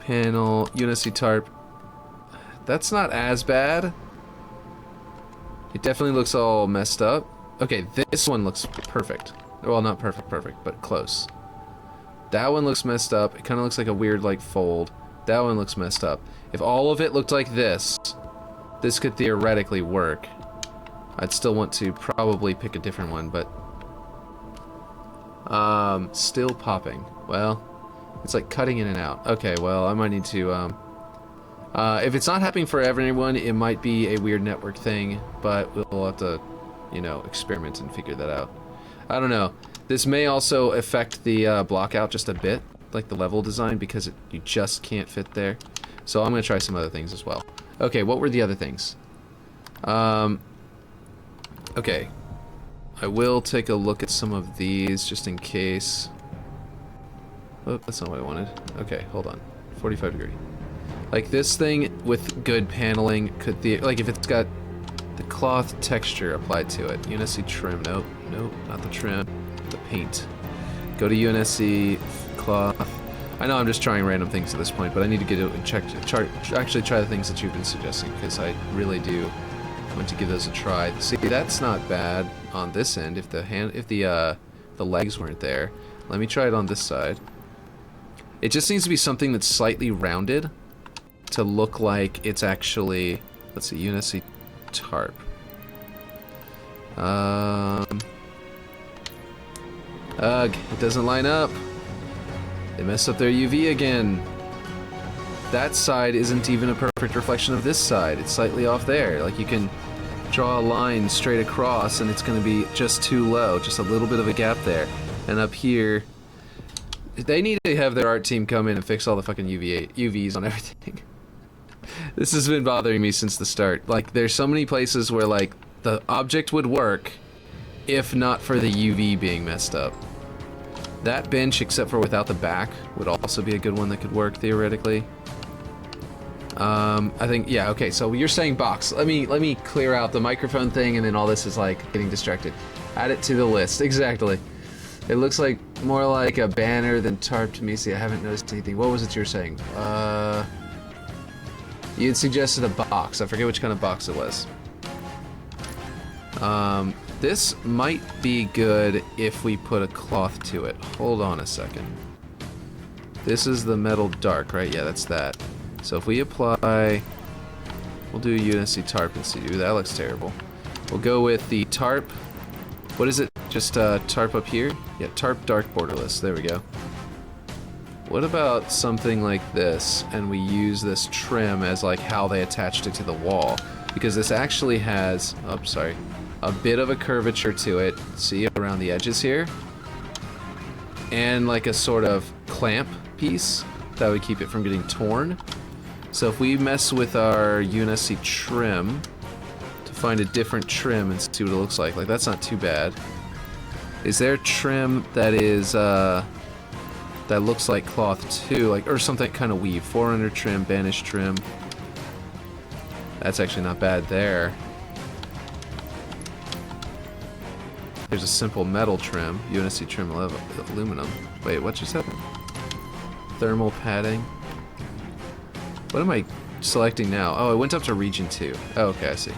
panel, UNSC tarp, that's not as bad. It definitely looks all messed up. Okay, this one looks perfect. Well, not perfect, but close. That one looks messed up. It kind of looks like a weird, like, fold. That one looks messed up. If all of it looked like this could theoretically work. I'd still want to probably pick a different one, but... still popping. Well, it's like cutting in and out. Okay, well, I might need to, if it's not happening for everyone, it might be a weird network thing, but we'll have to... you know, experiment and figure that out. I don't know. This may also affect the block out just a bit, like the level design, because you just can't fit there. So I'm going to try some other things as well. Okay, what were the other things? Okay. I will take a look at some of these just in case. Oh, that's not what I wanted. Okay, hold on. 45 degree. Like this thing with good paneling could like if it's got the cloth texture applied to it. UNSC trim. Nope, not the trim. The paint. Go to UNSC cloth. I know I'm just trying random things at this point, but I need to get it and actually try the things that you've been suggesting, because I really do want to give those a try. See, that's not bad on this end if the legs weren't there. Let me try it on this side. It just needs to be something that's slightly rounded to look like it's actually, let's see, Unity tarp. Ugh, it doesn't line up. They messed up their UV again. That side isn't even a perfect reflection of this side. It's slightly off there. Like, you can draw a line straight across and it's going to be just too low. Just a little bit of a gap there. And up here, they need to have their art team come in and fix all the fucking UVs on everything. This has been bothering me since the start. Like, there's so many places where, like, the object would work if not for the UV being messed up. That bench, except for without the back, would also be a good one that could work, theoretically. I think, yeah, okay, so you're saying box. Let me clear out the microphone thing, and then all this is, like, getting distracted. Add it to the list. Exactly. It looks like more like a banner than tarp to me. See, I haven't noticed anything. What was it you were saying? You had suggested a box. I forget which kind of box it was. This might be good if we put a cloth to it. Hold on a second. This is the metal dark, right? Yeah, that's that. So if we apply... We'll do Unity tarp and see. Ooh, that looks terrible. We'll go with the tarp. What is it? Just tarp up here? Yeah, tarp dark borderless. There we go. What about something like this, and we use this trim as like how they attached it to the wall? Because this actually has... Oh, sorry. A bit of a curvature to it, see, around the edges here, and like a sort of clamp piece that would keep it from getting torn. So if we mess with our Unity trim to find a different trim and see what it looks like that's not too bad. Is there trim that is that looks like cloth too, like, or something kind of weave? 400 trim, banish trim. That's actually not bad there. There's a simple metal trim, Unity trim aluminum. Wait, what just happened? Thermal padding. What am I selecting now? Oh, it went up to region 2. Oh, okay, I see.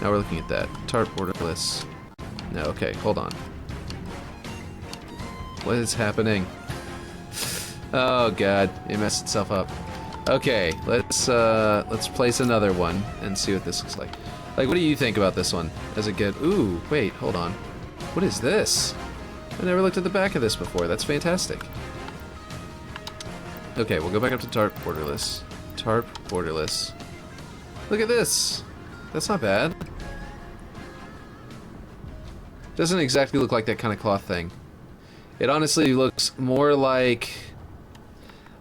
Now we're looking at that. Tarp borderless. No, okay, hold on. What is happening? Oh god, it messed itself up. Okay, let's place another one and see what this looks like. Like, what do you think about this one? Is it good? Ooh, wait, hold on. What is this? I never looked at the back of this before. That's fantastic. Okay, we'll go back up to tarp borderless. Tarp borderless. Look at this. That's not bad. Doesn't exactly look like that kind of cloth thing. It honestly looks more like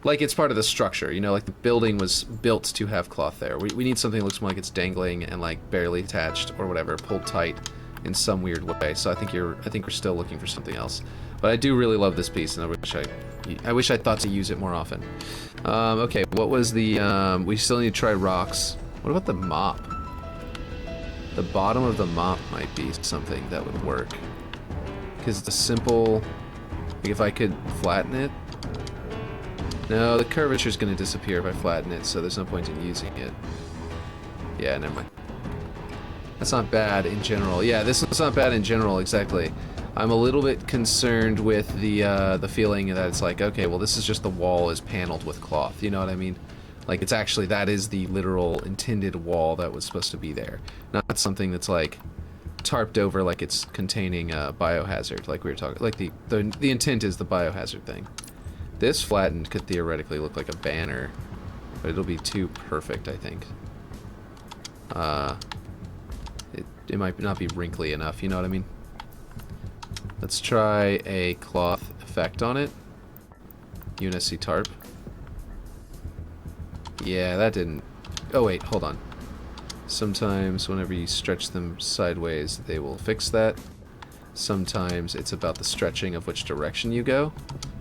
it's part of the structure, you know, like the building was built to have cloth there. We need something that looks more like it's dangling and like barely attached or whatever, pulled tight in some weird way. So I think we're still looking for something else. But I do really love this piece, and I wish I thought to use it more often. Okay, what was the we still need to try rocks. What about the mop? The bottom of the mop might be something that would work. Because it's a simple, like, if I could flatten it. No, the curvature is going to disappear if I flatten it, so there's no point in using it. Yeah, never mind. That's not bad in general. Yeah, this one's not bad in general, exactly. I'm a little bit concerned with the feeling that it's like, okay, well, this is just the wall is paneled with cloth. You know what I mean? Like, it's actually, that is the literal intended wall that was supposed to be there. Not something that's, like, tarped over like it's containing a biohazard, like we were talking. Like, the intent is the biohazard thing. This flattened could theoretically look like a banner, but it'll be too perfect, I think. It might not be wrinkly enough, you know what I mean? Let's try a cloth effect on it. Unity tarp. Yeah, that didn't... Oh wait, hold on. Sometimes whenever you stretch them sideways, they will fix that. Sometimes it's about the stretching of which direction you go.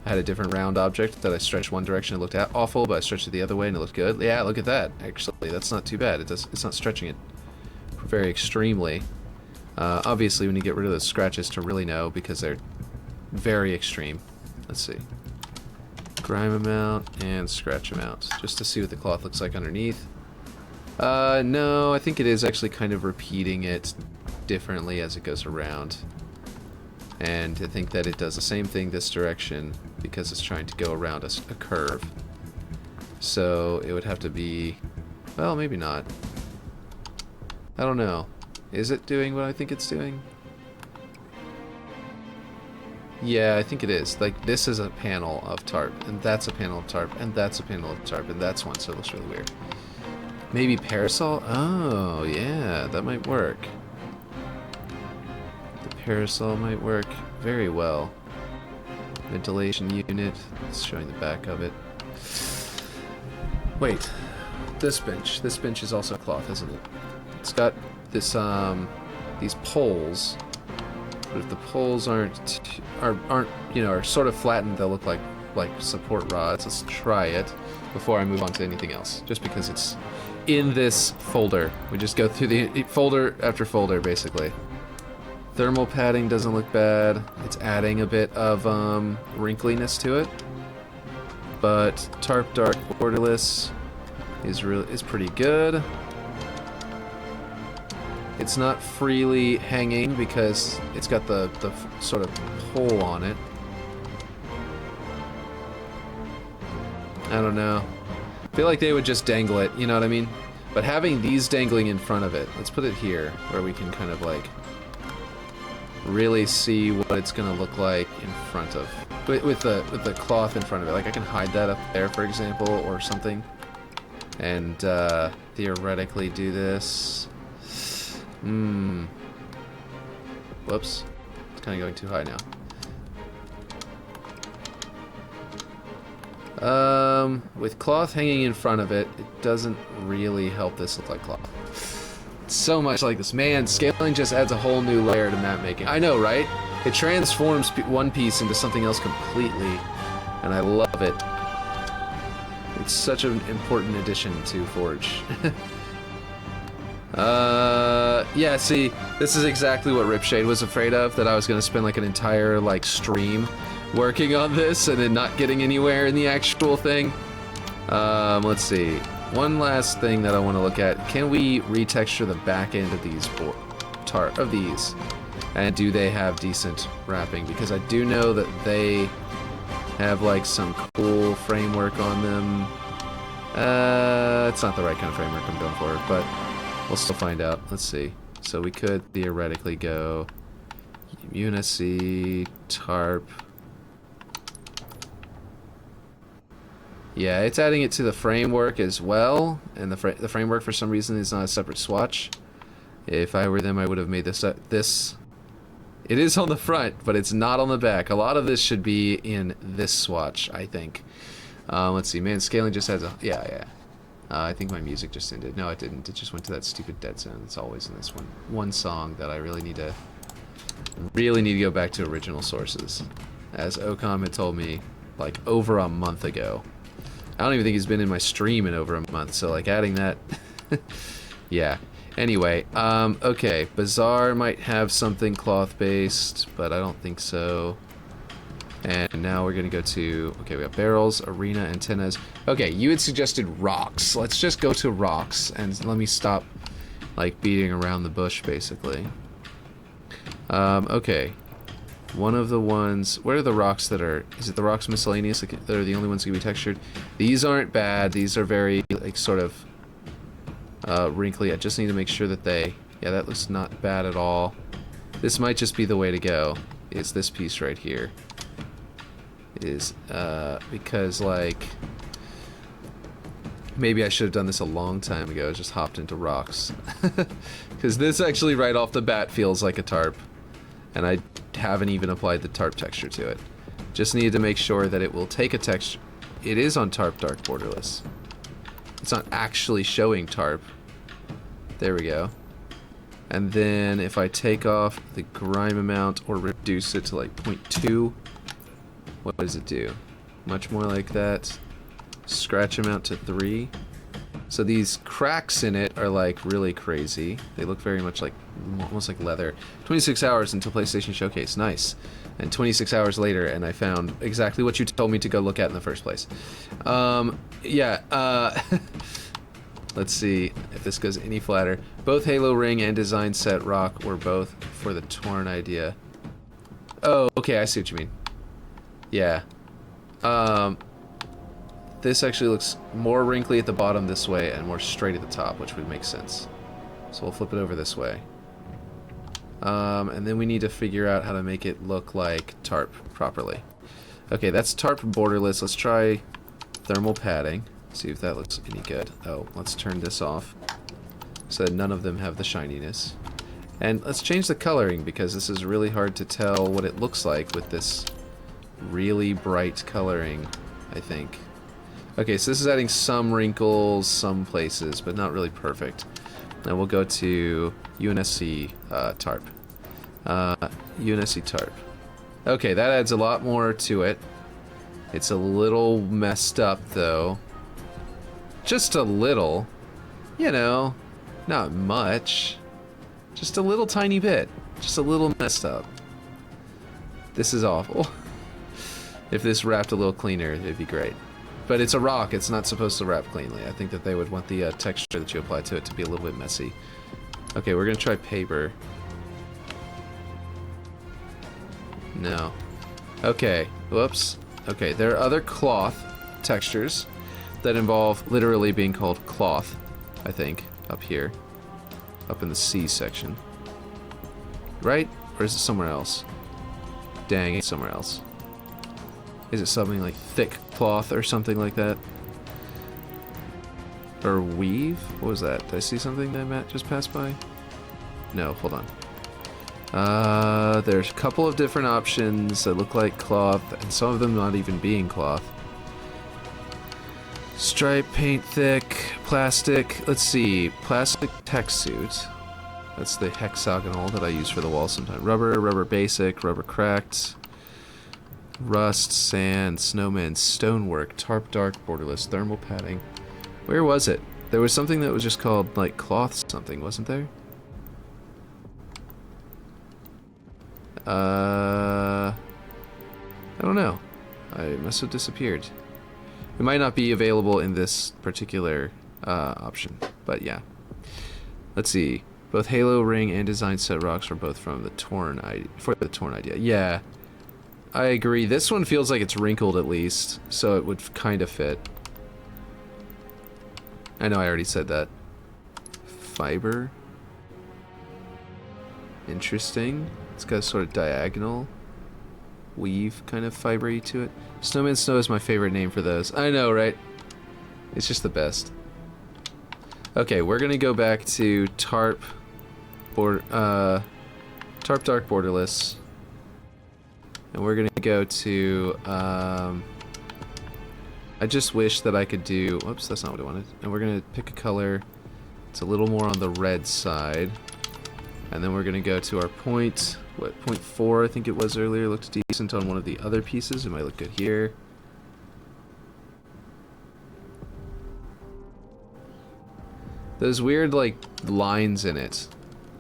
I had a different round object that I stretched one direction, it looked awful, but I stretched it the other way and it looked good. Yeah, look at that. Actually, that's not too bad. It's not stretching it very extremely. Obviously, when you get rid of those scratches to really know, because they're very extreme. Let's see. grime amount and scratch amount, just to see what the cloth looks like underneath. No, I think it is actually kind of repeating it differently as it goes around. And I think that it does the same thing this direction because it's trying to go around a curve. So it would have to be, well, maybe not. I don't know. Is it doing what I think it's doing? Yeah, I think it is. Like, this is a panel of tarp, and that's a panel of tarp, and that's a panel of tarp, and that's one, so it looks really weird. Maybe parasol? Oh, yeah, that might work. The parasol might work very well. Ventilation unit. It's showing the back of it. Wait. This bench. This bench is also cloth, isn't it? It's got this, these poles. But if the poles aren't, you know, are sort of flattened, they'll look like support rods. Let's try it before I move on to anything else. Just because it's in this folder. We just go through the folder after folder, basically. Thermal padding doesn't look bad. It's adding a bit of wrinkliness to it. But tarp dark borderless is pretty good. It's not freely hanging because it's got the sort of hole on it. I don't know. I feel like they would just dangle it, you know what I mean? But having these dangling in front of it, let's put it here where we can kind of like really see what it's gonna look like in front of, with the cloth in front of it. Like I can hide that up there, for example, or something, and theoretically do this. Whoops. It's kind of going too high now. With cloth hanging in front of it, it doesn't really help this look like cloth. It's so much like this. Man, scaling just adds a whole new layer to map making. I know, right? It transforms one piece into something else completely, and I love it. It's such an important addition to Forge. Yeah, see, this is exactly what Ripshade was afraid of, that I was going to spend like an entire like stream working on this and then not getting anywhere in the actual thing. Let's see. One last thing that I want to look at. Can we retexture the back end of these these? And do they have decent wrapping? Because I do know that they have like some cool framework on them. It's not the right kind of framework I'm going for, but we'll still find out. Let's see. So we could theoretically go Unicy, tarp. Yeah, it's adding it to the framework as well, and the framework for some reason is not a separate swatch. If I were them, I would have made this this. It is on the front, but it's not on the back. A lot of this should be in this swatch, I think. Let's see. Man, scaling just has a yeah. I think my music just ended. No, it didn't. It just went to that stupid dead zone. It's always in this one song that I really need to go back to original sources. As Ocom had told me like over a month ago. I don't even think he's been in my stream in over a month, so like adding that yeah. Anyway, okay, Bazaar might have something cloth based, but I don't think so. And now we're gonna go to, okay, we got barrels, arena, antennas. Okay, you had suggested rocks. Let's just go to rocks and let me stop like beating around the bush basically. Okay. One of the ones, what are the rocks that are, is it the rocks miscellaneous that are the only ones that can be textured? These aren't bad, these are very like sort of wrinkly. I just need to make sure that yeah, that looks not bad at all. This might just be the way to go, is this piece right here. Because like maybe I should have done this a long time ago, just hopped into rocks. Because this actually right off the bat feels like a tarp, and I haven't even applied the tarp texture to it. Just need to make sure that it will take a texture. It is on tarp dark borderless. It's not actually showing tarp. There we go. And then if I take off the grime amount or reduce it to like 0.2, what does it do? Much more like that. Scratch amount to 3. So these cracks in it are like really crazy. They look very much like almost like leather. 26 hours until PlayStation Showcase. Nice. And 26 hours later, and I found exactly what you told me to go look at in the first place. Yeah, let's see if this goes any flatter. Both Halo Ring and Design Set Rock were both for the Torn idea. Oh, okay, I see what you mean. Yeah. This actually looks more wrinkly at the bottom this way and more straight at the top, which would make sense. So we'll flip it over this way. And then we need to figure out how to make it look like tarp properly. Okay, that's tarp borderless. Let's try thermal padding. See if that looks any good. Oh, let's turn this off so that none of them have the shininess. And let's change the coloring because this is really hard to tell what it looks like with this really bright coloring, I think. Okay, so this is adding some wrinkles some places, but not really perfect. Now we'll go to UNSC tarp. UNSC tarp. Okay, that adds a lot more to it. It's a little messed up, though. Just a little. You know, not much. Just a little tiny bit. Just a little messed up. This is awful. If this wrapped a little cleaner, it'd be great. But it's a rock, it's not supposed to wrap cleanly. I think that they would want the texture that you apply to it to be a little bit messy. Okay, we're gonna try paper. No. Okay, whoops. Okay, there are other cloth textures that involve literally being called cloth, I think, up here. Up in the C section. Right? Or is it somewhere else? Dang, it's somewhere else. Is it something like thick cloth or something like that? Or weave? What was that? Did I see something that Matt just passed by? No, hold on. There's a couple of different options that look like cloth, and some of them not even being cloth. Stripe, paint thick, plastic. Let's see. Plastic tech suit. That's the hexagonal that I use for the wall sometimes. Rubber, rubber basic, rubber cracked. Rust, sand, snowman, stonework, tarp dark, borderless, thermal padding. Where was it? There was something that was just called, like, cloth something, wasn't there? I don't know. I must have disappeared. It might not be available in this particular option, but yeah. Let's see. Both Halo Ring and Design Set Rocks were both from the Torn idea. For the Torn idea, yeah. I agree. This one feels like it's wrinkled at least, so it would kind of fit. I know I already said that. Fiber. Interesting. It's got a sort of diagonal weave kind of fibery to it. Snowman Snow is my favorite name for those. I know, right? It's just the best. Okay, we're gonna go back to tarp dark borderless. And we're gonna go to, I just wish that I could do, whoops, that's not what I wanted. And we're gonna pick a color, it's a little more on the red side. And then we're gonna go to our point, what, 0.4 I think it was earlier, looked decent on one of the other pieces, it might look good here. Those weird, like, lines in it.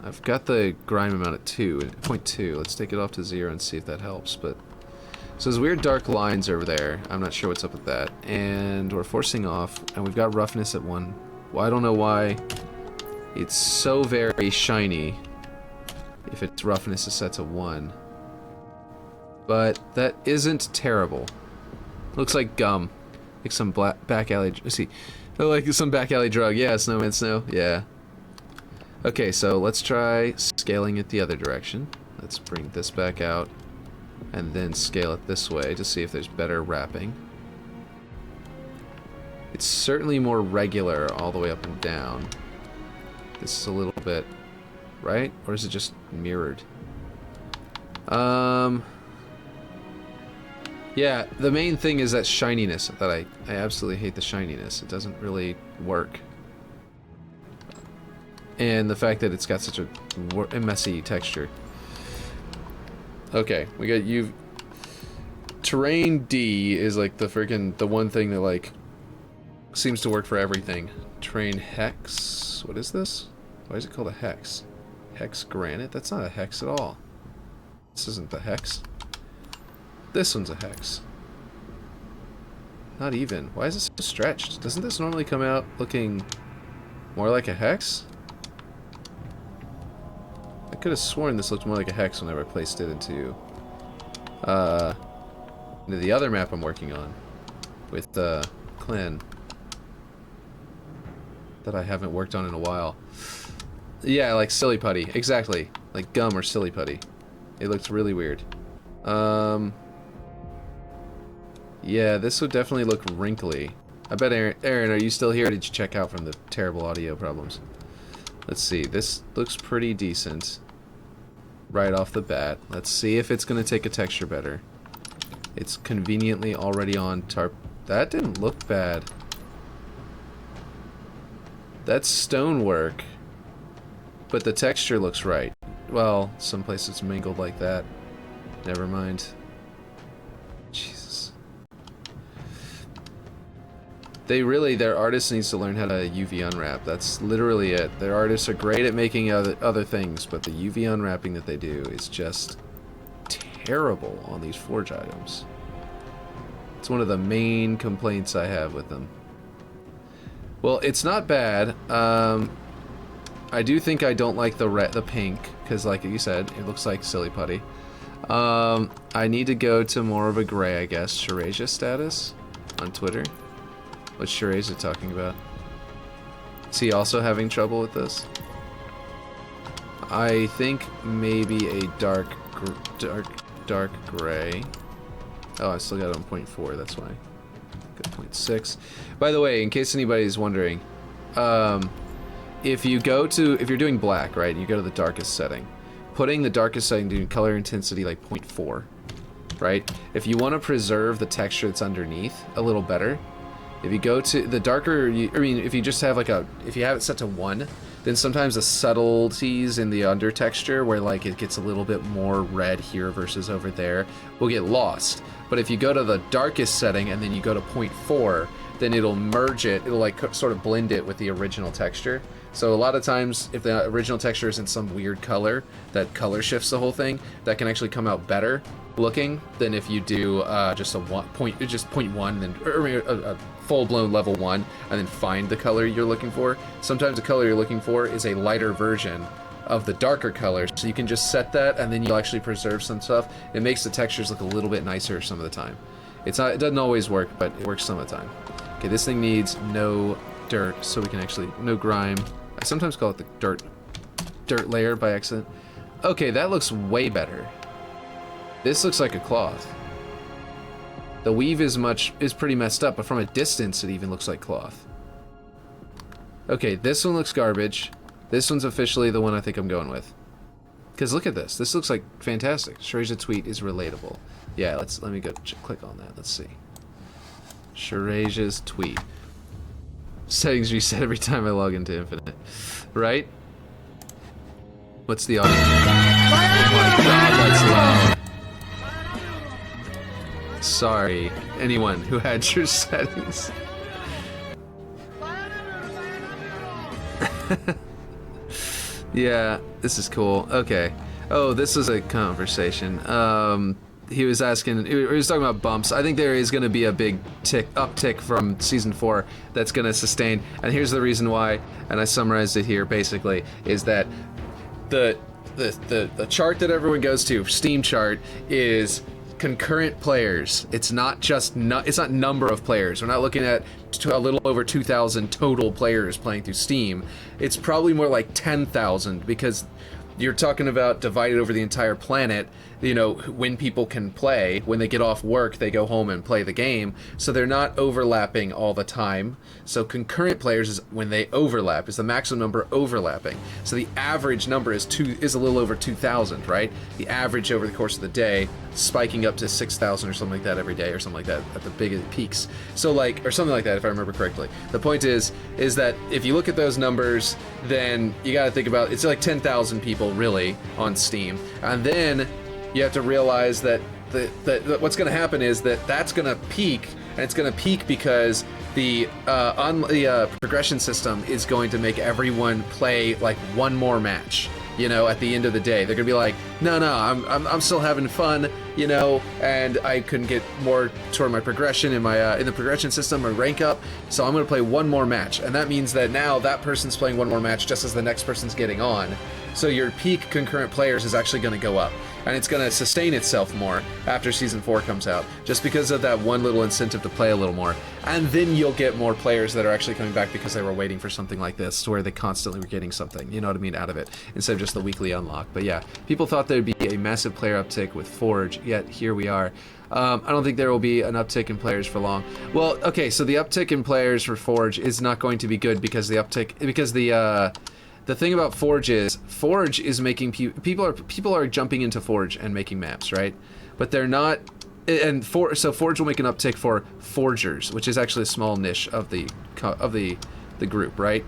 I've got the grime amount at 0.2. Let's take it off to 0 and see if that helps. But so those weird dark lines over there. I'm not sure what's up with that. And we're forcing off, and we've got roughness at 1. Well, I don't know why it's so very shiny if its roughness is set to 1. But that isn't terrible. Looks like gum, like some back alley. Let's see, oh, like some back alley drug. Yeah, Snowman Snow. Yeah. Okay, so let's try scaling it the other direction. Let's bring this back out and then scale it this way to see if there's better wrapping. It's certainly more regular all the way up and down. This is a little bit, right? Or is it just mirrored? Yeah, the main thing is that shininess that I absolutely hate the shininess. It doesn't really work. And the fact that it's got such a messy texture. Okay, we got you. Terrain D is like the one thing that like seems to work for everything. Terrain hex. What is this? Why is it called a hex? Hex granite? That's not a hex at all. This isn't the hex. This one's a hex. Not even. Why is this so stretched? Doesn't this normally come out looking more like a hex? I could have sworn this looked more like a hex whenever I placed it into the other map I'm working on with Clan that I haven't worked on in a while. Yeah, like silly putty. Exactly. Like gum or silly putty. It looks really weird. Yeah, this would definitely look wrinkly. I bet Aaron, are you still here or did you check out from the terrible audio problems? Let's see. This looks pretty decent right off the bat. Let's see if it's going to take a texture better. It's conveniently already on tarp. That didn't look bad. That's stonework. But the texture looks right. Well, some places it's mingled like that. Never mind. Jesus. Their artist needs to learn how to UV unwrap. That's literally it. Their artists are great at making other things, but the UV unwrapping that they do is just terrible on these forge items. It's one of the main complaints I have with them. Well, it's not bad. I do think I don't like the pink, because like you said, it looks like silly putty. I need to go to more of a gray, I guess. Shirasia status on Twitter. What's Shirasia talking about? Is he also having trouble with this? I think maybe a dark gray. Oh, I still got it on 0.4, that's why. Got 0.6. By the way, in case anybody's wondering, if you're doing black, right, you go to the darkest setting. Putting the darkest setting to color intensity like 0.4, right? If you want to preserve the texture that's underneath a little better, if you go to the darker, if you just have if you have it set to 1, then sometimes the subtleties in the under texture, where like it gets a little bit more red here versus over there, will get lost. But if you go to the darkest setting and then you go to 0.4, then it'll merge it, it'll like sort of blend it with the original texture. So a lot of times, if the original texture is in some weird color, that color shifts the whole thing, that can actually come out better looking than if you do just 0.1, then or a full-blown level 1, and then find the color you're looking for. Sometimes the color you're looking for is a lighter version of the darker color, so you can just set that, and then you'll actually preserve some stuff. It makes the textures look a little bit nicer some of the time. It doesn't always work, but it works some of the time. Okay, this thing needs no dirt, so we can actually, no grime. I sometimes call it the dirt layer by accident. Okay, that looks way better. This looks like a cloth. The weave is pretty messed up, but from a distance it even looks like cloth. Okay, this one looks garbage. This one's officially the one I think I'm going with. Because look at this. This looks like fantastic. Shirasia tweet is relatable. Yeah, let me go click on that. Let's see. Shirasia's tweet. Settings reset every time I log into Infinite. Right? What's the audio? Oh my god, that's loud. Sorry, anyone who had your settings. Yeah, this is cool. Okay. Oh, this is a conversation. He was asking, he was talking about bumps. I think there is going to be a big uptick from season 4 that's going to sustain. And here's the reason why, and I summarized it here basically, is that the chart that everyone goes to, Steam chart, is concurrent players. It's not just it's not number of players. We're not looking at a little over 2,000 total players playing through Steam. It's probably more like 10,000, because you're talking about divided over the entire planet. You know, when people can play, when they get off work, they go home and play the game. So they're not overlapping all the time. So concurrent players is when they overlap, is the maximum number overlapping. So the average number is a little over 2,000, right? The average over the course of the day, spiking up to 6,000 or something like that every day, or something like that at the biggest peaks. So like, or something like that if I remember correctly. The point is that if you look at those numbers, then you got to think about, it's like 10,000 people really on Steam, and then you have to realize that what's going to happen is that's going to peak, and it's going to peak because the progression system is going to make everyone play like one more match. you know, at the end of the day. They're gonna be like, no, I'm still having fun, you know, and I couldn't get more toward my progression in my in the progression system or rank up, so I'm gonna play one more match, and that means that now that person's playing one more match just as the next person's getting on. So your peak concurrent players is actually gonna go up, and it's gonna sustain itself more after Season 4 comes out, just because of that one little incentive to play a little more. And then you'll get more players that are actually coming back because they were waiting for something like this, to where they constantly were getting something, you know what I mean, out of it, instead of just the weekly unlock. But yeah, people thought there'd be a massive player uptick with Forge, yet here we are. I don't think there will be an uptick in players for long. Well, okay, so the uptick in players for Forge is not going to be good because the thing about Forge is making people are jumping into Forge and making maps, right? But they're not, so Forge will make an uptick for forgers, which is actually a small niche of the group, right?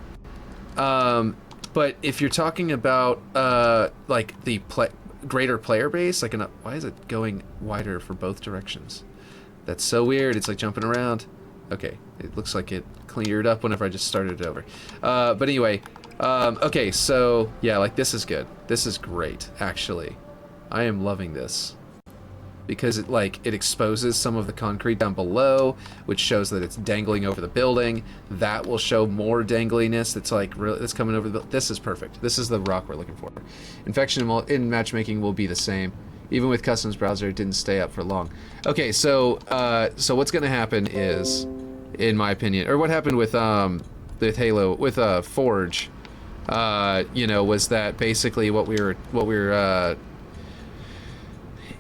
But if you're talking about like the greater player base, like why is it going wider for both directions? That's so weird. It's like jumping around. Okay, it looks like it cleared up whenever I just started it over. But anyway. Okay, so yeah, like this is good. This is great, actually. I am loving this because it exposes some of the concrete down below, which shows that it's dangling over the building. That will show more dangliness. That's like really, that's coming over the. This is perfect. This is the rock we're looking for. Infection in matchmaking will be the same. Even with customs browser, it didn't stay up for long. Okay, so what's gonna happen is, in my opinion, or what happened with Halo with Forge. You know, was that basically what we were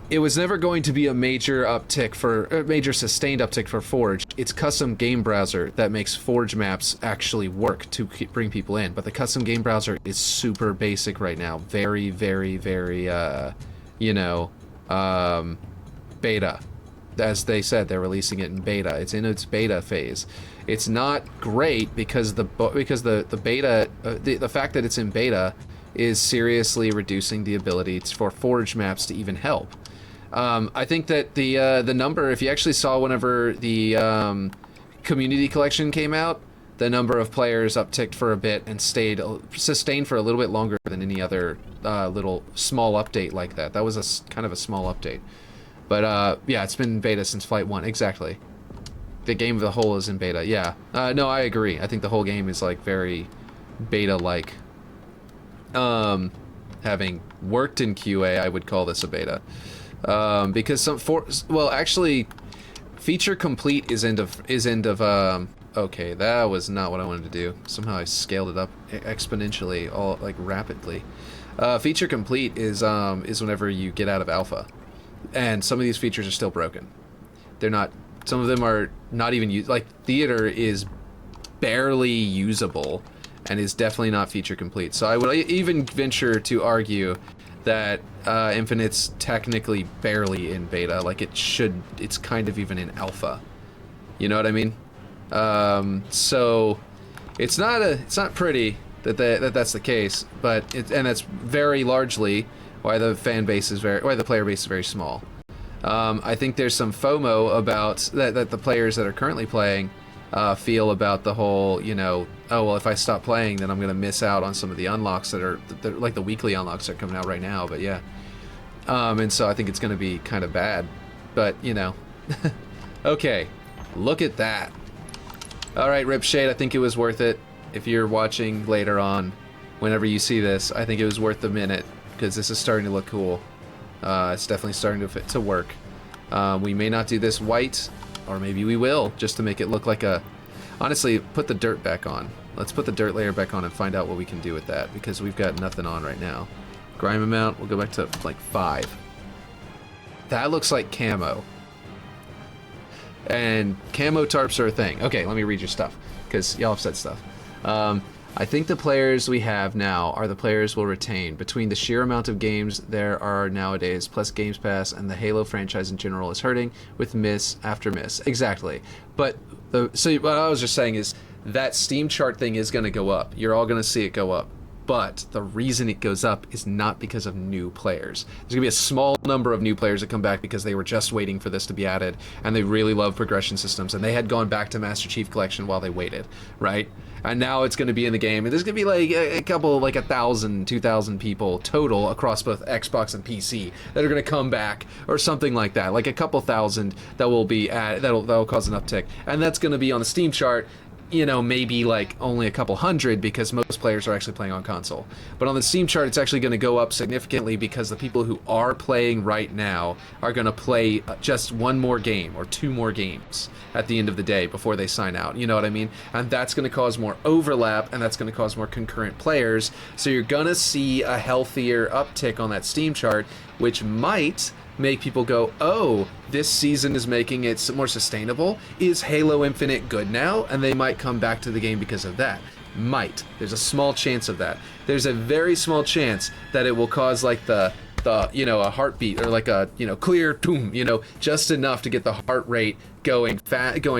it was never going to be a major sustained uptick for Forge. It's custom game browser that makes Forge maps actually work to bring people in, but the custom game browser is super basic right now, very, very, very, you know, beta. As they said, they're releasing it in beta. It's in its beta phase. It's not great because the beta, the fact that it's in beta is seriously reducing the ability for Forge maps to even help. I think that the number, if you actually saw whenever the community collection came out, the number of players upticked for a bit and sustained for a little bit longer than any other little small update like that. That was kind of a small update. But yeah, it's been in beta since Flight 1, exactly. The game of the whole is in beta, yeah. No, I agree. I think the whole game is like very beta-like. Having worked in QA, I would call this a beta. Because actually, feature complete is end of okay, that was not what I wanted to do. Somehow I scaled it up exponentially, all like rapidly. Feature complete is whenever you get out of alpha. And some of these features are still broken. They're not. Some of them are not even used. Like theater is barely usable, and is definitely not feature complete. So I would even venture to argue that Infinite's technically barely in beta. Like it's kind of even in alpha. You know what I mean? So it's not pretty that's the case, but and that's very largely why the player base is very small. I think there's some FOMO about that the players that are currently playing feel about the whole, you know, oh well, if I stop playing, then I'm gonna miss out on some of the unlocks that are like the weekly unlocks that are coming out right now. But yeah, and so I think it's gonna be kind of bad. But you know, okay, look at that. All right, Ripshade, I think it was worth it. If you're watching later on, whenever you see this, I think it was worth the minute. Because this is starting to look cool. It's definitely starting to work. We may not do this white, or maybe we will, just to make it look like a... Honestly, put the dirt back on. Let's put the dirt layer back on and find out what we can do with that, because we've got nothing on right now. Grime amount, we'll go back to like 5. That looks like camo. And camo tarps are a thing. Okay, let me read your stuff, because y'all have said stuff. I think the players we have now are the players we'll retain. Between the sheer amount of games there are nowadays, plus Games Pass, and the Halo franchise in general is hurting with miss after miss. Exactly. But so what I was just saying is that Steam chart thing is going to go up. You're all going to see it go up. But the reason it goes up is not because of new players. There's going to be a small number of new players that come back because they were just waiting for this to be added, and they really love progression systems, and they had gone back to Master Chief Collection while they waited, right? And now it's going to be in the game, and there's going to be like a couple, like 1,000, 2,000 people total across both Xbox and PC that are going to come back, or something like that, like a couple thousand that will be that'll cause an uptick, and that's going to be on the Steam chart. You know, maybe like only a couple hundred because most players are actually playing on console. But on the Steam chart, it's actually going to go up significantly because the people who are playing right now are going to play just one more game or two more games at the end of the day before they sign out. You know what I mean? And that's going to cause more overlap, and that's going to cause more concurrent players. So you're going to see a healthier uptick on that Steam chart, which might make people go, oh, this season is making it more sustainable. Is Halo Infinite good now? And they might come back to the game because of that. Might. There's a small chance of that. There's a very small chance that it will cause like the a heartbeat, or like a clear boom, just enough to get the heart rate going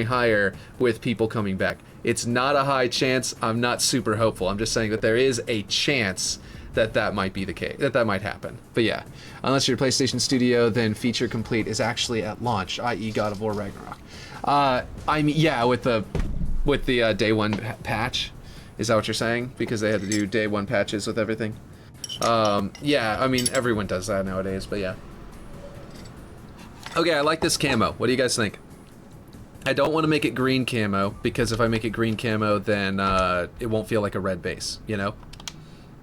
higher with people coming back. It's not a high chance. I'm not super hopeful. I'm just saying that there is a chance that might be the case, that might happen. But yeah, unless you're a PlayStation Studio, then feature complete is actually at launch, i.e. God of War Ragnarok. I mean, yeah, with the day one patch. Is that what you're saying? Because they had to do day one patches with everything? Yeah, I mean, everyone does that nowadays, but yeah. Okay, I like this camo. What do you guys think? I don't want to make it green camo, because if I make it green camo, then it won't feel like a red base,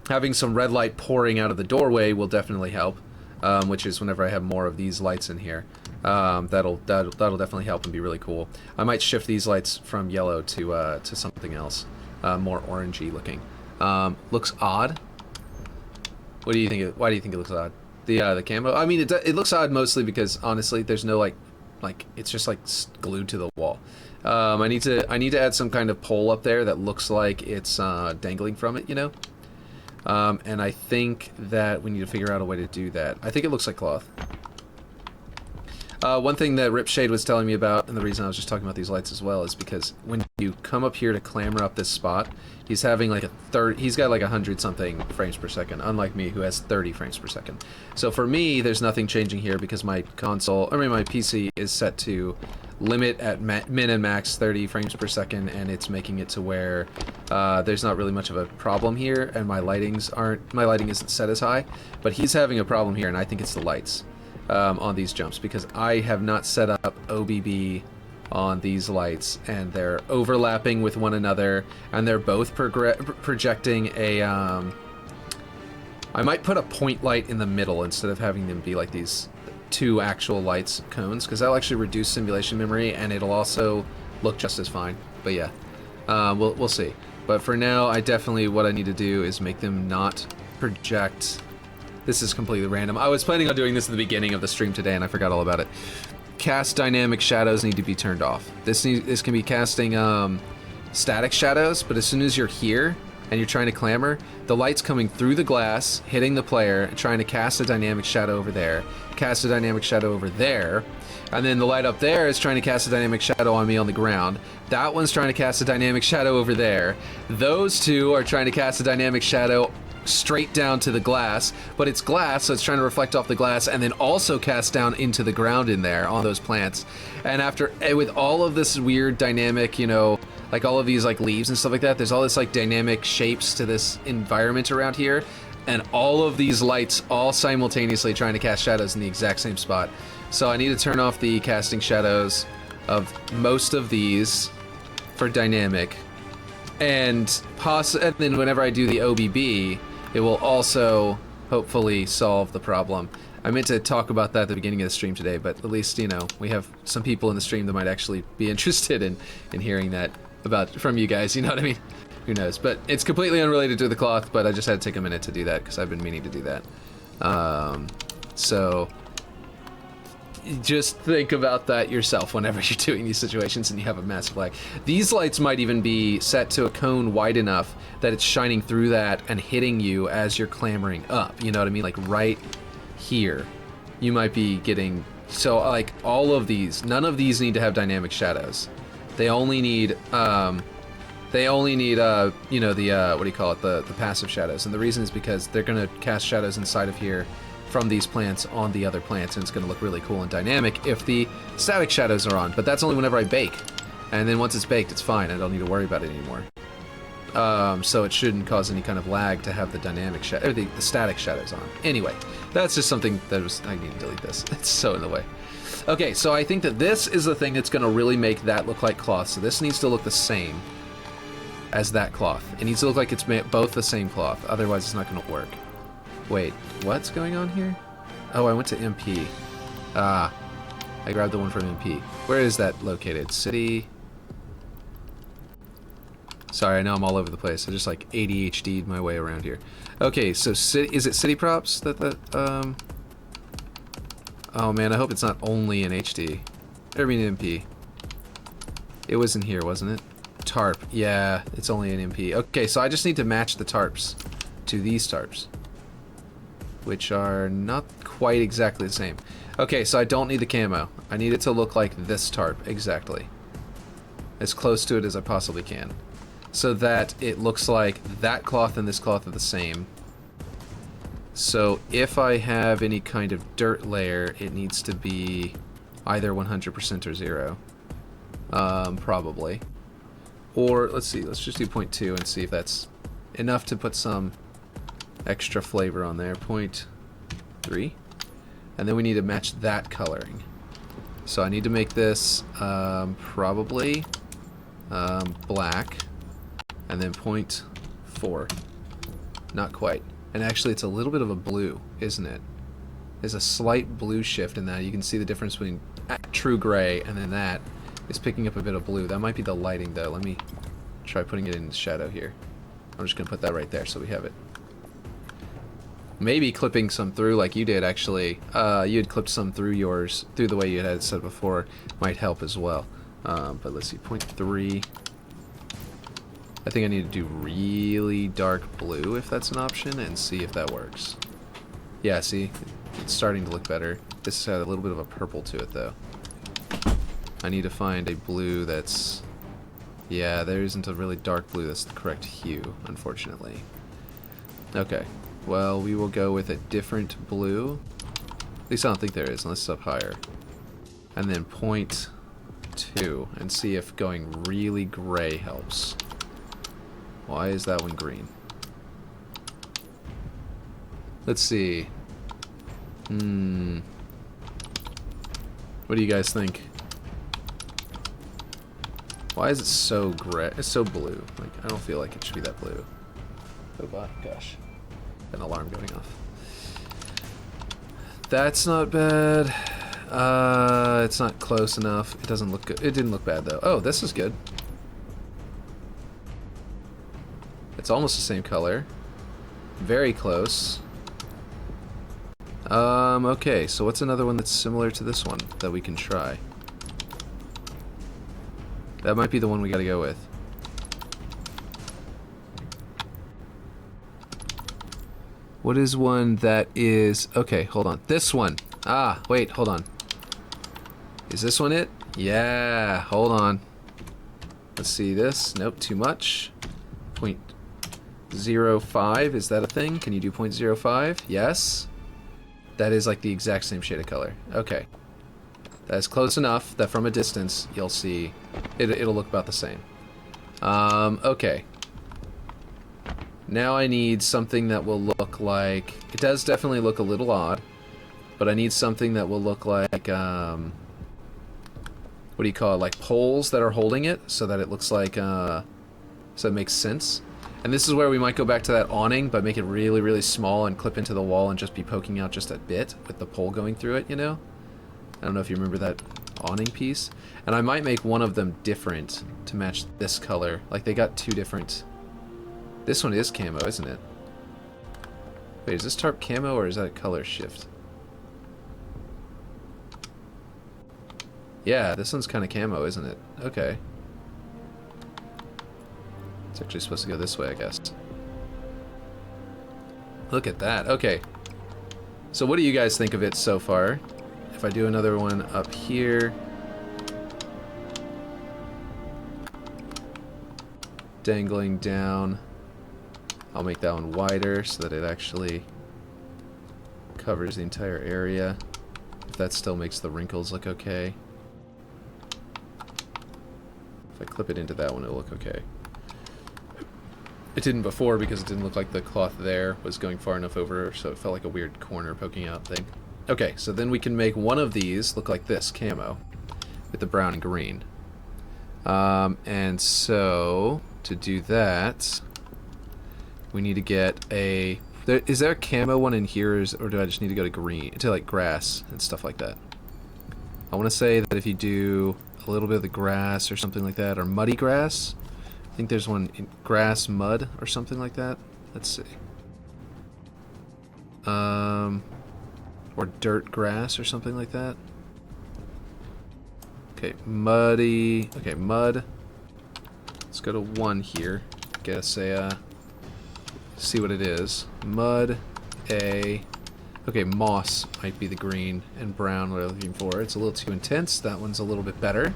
Having some red light pouring out of the doorway will definitely help, which is whenever I have more of these lights in here. That'll definitely help and be really cool. I might shift these lights from yellow to something else, more orangey looking. Looks odd. What do you think? Why do you think it looks odd? The camo. I mean, it looks odd mostly because honestly, there's no like it's just like glued to the wall. I need to add some kind of pole up there that looks like it's dangling from it, and I think that we need to figure out a way to do that. I think it looks like cloth. One thing that Ripshade was telling me about, and the reason I was just talking about these lights as well, is because when you come up here to clamber up this spot, he's having like he's got like 100-something frames per second, unlike me who has 30 frames per second. So for me, there's nothing changing here because my my PC is set to limit at min and max 30 frames per second, and it's making it to where there's not really much of a problem here, and my lighting isn't set as high, but he's having a problem here, and I think it's the lights on these jumps, because I have not set up OBB on these lights, and they're overlapping with one another, and they're both projecting a I might put a point light in the middle instead of having them be like these two actual lights cones, because that'll actually reduce simulation memory, and it'll also look just as fine. But yeah, we'll see. But for now, what I need to do is make them not project. This is completely random. I was planning on doing this at the beginning of the stream today, and I forgot all about it. Cast dynamic shadows need to be turned off. This can be casting static shadows, but as soon as you're here and you're trying to clamber, the light's coming through the glass, hitting the player, trying to cast a dynamic shadow over there, cast a dynamic shadow over there, and then the light up there is trying to cast a dynamic shadow on me on the ground. That one's trying to cast a dynamic shadow over there. Those two are trying to cast a dynamic shadow straight down to the glass, but it's glass, so it's trying to reflect off the glass and then also cast down into the ground in there on those plants. And with all of this weird dynamic, like all of these like leaves and stuff like that, there's all this like dynamic shapes to this environment around here, and all of these lights all simultaneously trying to cast shadows in the exact same spot. So I need to turn off the casting shadows of most of these for dynamic, and then whenever I do the OBB, it will also hopefully solve the problem. I meant to talk about that at the beginning of the stream today, but at least, we have some people in the stream that might actually be interested in hearing that from you guys, you know what I mean? Who knows? But it's completely unrelated to the cloth, but I just had to take a minute to do that because I've been meaning to do that. So just think about that yourself whenever you're doing these situations and you have a massive lag. These lights might even be set to a cone wide enough that it's shining through that and hitting you as you're clambering up. You know what I mean? Like right here, you might be getting... So like all of these, none of these need to have dynamic shadows. They only need They only need, you know, the, what do you call it, the passive shadows. And the reason is because they're going to cast shadows inside of here from these plants on the other plants, and it's going to look really cool and dynamic if the static shadows are on. But that's only whenever I bake. And then once it's baked, it's fine. I don't need to worry about it anymore. So it shouldn't cause any kind of lag to have the dynamic shadow, or the static shadows on. Anyway, that's just something that was, I need to delete this. It's so in the way. Okay, so I think that this is the thing that's going to really make that look like cloth. So this needs to look the same as that cloth. It needs to look like it's both the same cloth. Otherwise, it's not going to work. Wait, what's going on here? Oh, I went to MP. Ah, I grabbed the one from MP. Where is that located? City... Sorry, I know I'm all over the place. I just like ADHD'd my way around here. Okay, so is it city props Oh man, I hope it's not only in HD. I mean in MP. It was in here, wasn't it? Tarp. Yeah, it's only in MP. Okay, so I just need to match the tarps to these tarps, which are not quite exactly the same. Okay, so I don't need the camo. I need it to look like this tarp, exactly. As close to it as I possibly can. So that it looks like that cloth and this cloth are the same. So if I have any kind of dirt layer, it needs to be either 100% or 0. Probably. Or, let's see, let's just do 0.2 and see if that's enough to put some extra flavor on there. 0.3. And then we need to match that coloring. So I need to make this probably black. And then 0.4. Not quite. And actually it's a little bit of a blue, isn't it? There's a slight blue shift in that. You can see the difference between true gray and then that is picking up a bit of blue. That might be the lighting though. Let me try putting it in the shadow here. I'm just going to put that right there so we have it. Maybe clipping some through like you did actually. You had clipped some through yours, through the way you had it set before, might help as well. But let's see, 0.3. I think I need to do really dark blue if that's an option and see if that works. Yeah, see? It's starting to look better. This has a little bit of a purple to it though. I need to find a blue that's... Yeah, there isn't a really dark blue that's the correct hue, unfortunately. Okay, well we will go with a different blue. At least I don't think there is, unless it's up higher. And then 0.2 and see if going really gray helps. Why is that one green? Let's see. What do you guys think? Why is it so gray? It's so blue. Like, I don't feel like it should be that blue. Oh gosh. An alarm going off. That's not bad. It's not close enough. It doesn't look good. It didn't look bad though. Oh, this is good. It's almost the same color. Very close. Okay, so what's another one that's similar to this one that we can try? That might be the one we gotta go with. What is one that is... Okay, hold on. This one! Ah, wait, hold on. Is this one it? Yeah, hold on. Let's see this. Nope, too much. 0.05, is that a thing? Can you do 0.05? Yes. That is like the exact same shade of color. Okay. That is close enough that from a distance you'll see it'll look about the same. Okay. Now I need something that will look like... It does definitely look a little odd, but I need something that will look like, what do you call it? Like poles that are holding it, so that it looks like, so it makes sense. And this is where we might go back to that awning, but make it really, really small and clip into the wall and just be poking out just a bit with the pole going through it, you know? I don't know if you remember that awning piece. And I might make one of them different to match this color. Like they got two different... This one is camo, isn't it? Wait, is this tarp camo or is that a color shift? Yeah, this one's kind of camo, isn't it? Okay. It's actually supposed to go this way, I guess. Look at that. Okay. So what do you guys think of it so far? If I do another one up here... dangling down. I'll make that one wider so that it actually covers the entire area. If that still makes the wrinkles look okay. If I clip it into that one, it'll look okay. It didn't before because it didn't look like the cloth there was going far enough over, so it felt like a weird corner poking out thing. Okay, so then we can make one of these look like this, camo, with the brown and green. And so, to do that, we need to get a... is there a camo one in here, or do I just need to go to green, to like grass and stuff like that? I want to say that if you do a little bit of the grass or something like that, or muddy grass, I think there's one in grass mud or something like that. Let's see. Or dirt grass or something like that. Okay, muddy. Okay, mud. Let's go to 1 here. Guess a, see what it is. Mud, A. Okay, moss might be the green and brown what I'm looking for. It's a little too intense. That one's a little bit better.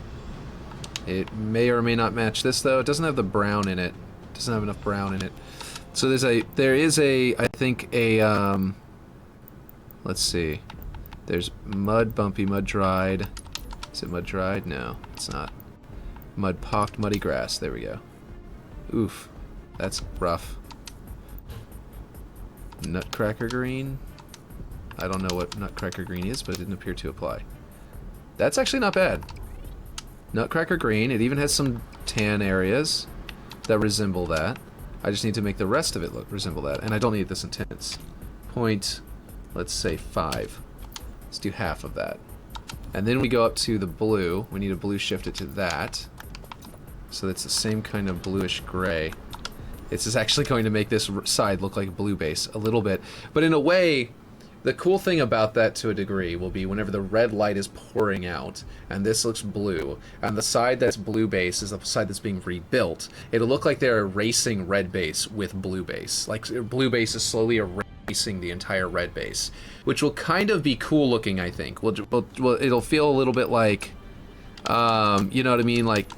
It may or may not match this though. It doesn't have the brown in it. It doesn't have enough brown in it. So there is a, I think a, let's see. There's mud bumpy, mud dried. Is it mud dried? No, it's not. Mud pocked, muddy grass. There we go. Oof. That's rough. Nutcracker green. I don't know what nutcracker green is, but it didn't appear to apply. That's actually not bad. Nutcracker green. It even has some tan areas that resemble that. I just need to make the rest of it resemble that, and I don't need this intense. Point, let's say 5. Let's do half of that. And then we go up to the blue. We need to blue shift it to that. So that's the same kind of bluish gray. This is actually going to make this side look like a blue base a little bit. But in a way, the cool thing about that to a degree will be whenever the red light is pouring out and this looks blue, and the side that's blue base is the side that's being rebuilt, it'll look like they're erasing red base with blue base. Like blue base is slowly erasing the entire red base, which will kind of be cool looking, I think. Well, it'll feel a little bit like, you know what I mean? Like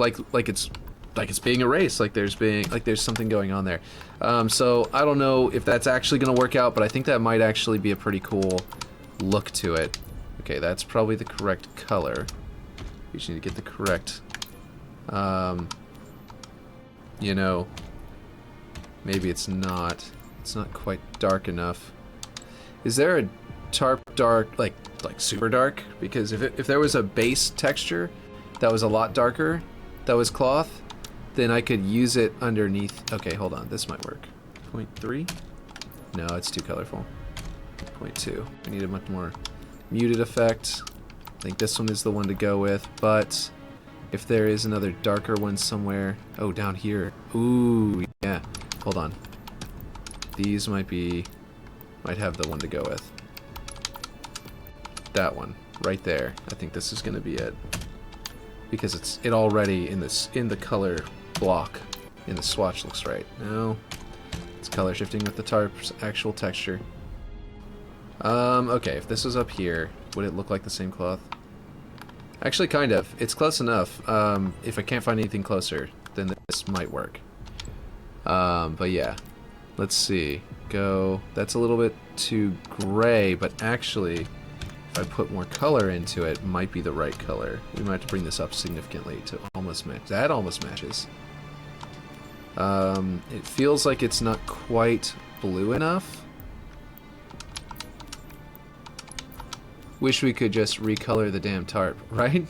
it's being erased, like there's something going on there. So I don't know if that's actually going to work out, but I think that might actually be a pretty cool look to it. Okay, that's probably the correct color. We just need to get the correct, you know, maybe it's not quite dark enough. Is there a tarp dark, like super dark? Because if there was a base texture that was a lot darker, that was cloth, then I could use it underneath. Okay, hold on. This might work. 0.3? No, it's too colorful. 0.2. I need a much more muted effect. I think this one is the one to go with, but if there is another darker one somewhere... Oh, down here. Ooh, yeah. Hold on. These might have the one to go with. That one. Right there. I think this is going to be it. Because it's already in the color block in the swatch looks right. No, it's color shifting with the tarp's actual texture. Okay, if this was up here, would it look like the same cloth? Actually, kind of. It's close enough. If I can't find anything closer, then this might work. But yeah, let's see. Go. That's a little bit too gray, but actually, if I put more color into it, might be the right color. We might have to bring this up significantly to almost match. That almost matches. It feels like it's not quite blue enough. Wish we could just recolor the damn tarp, right?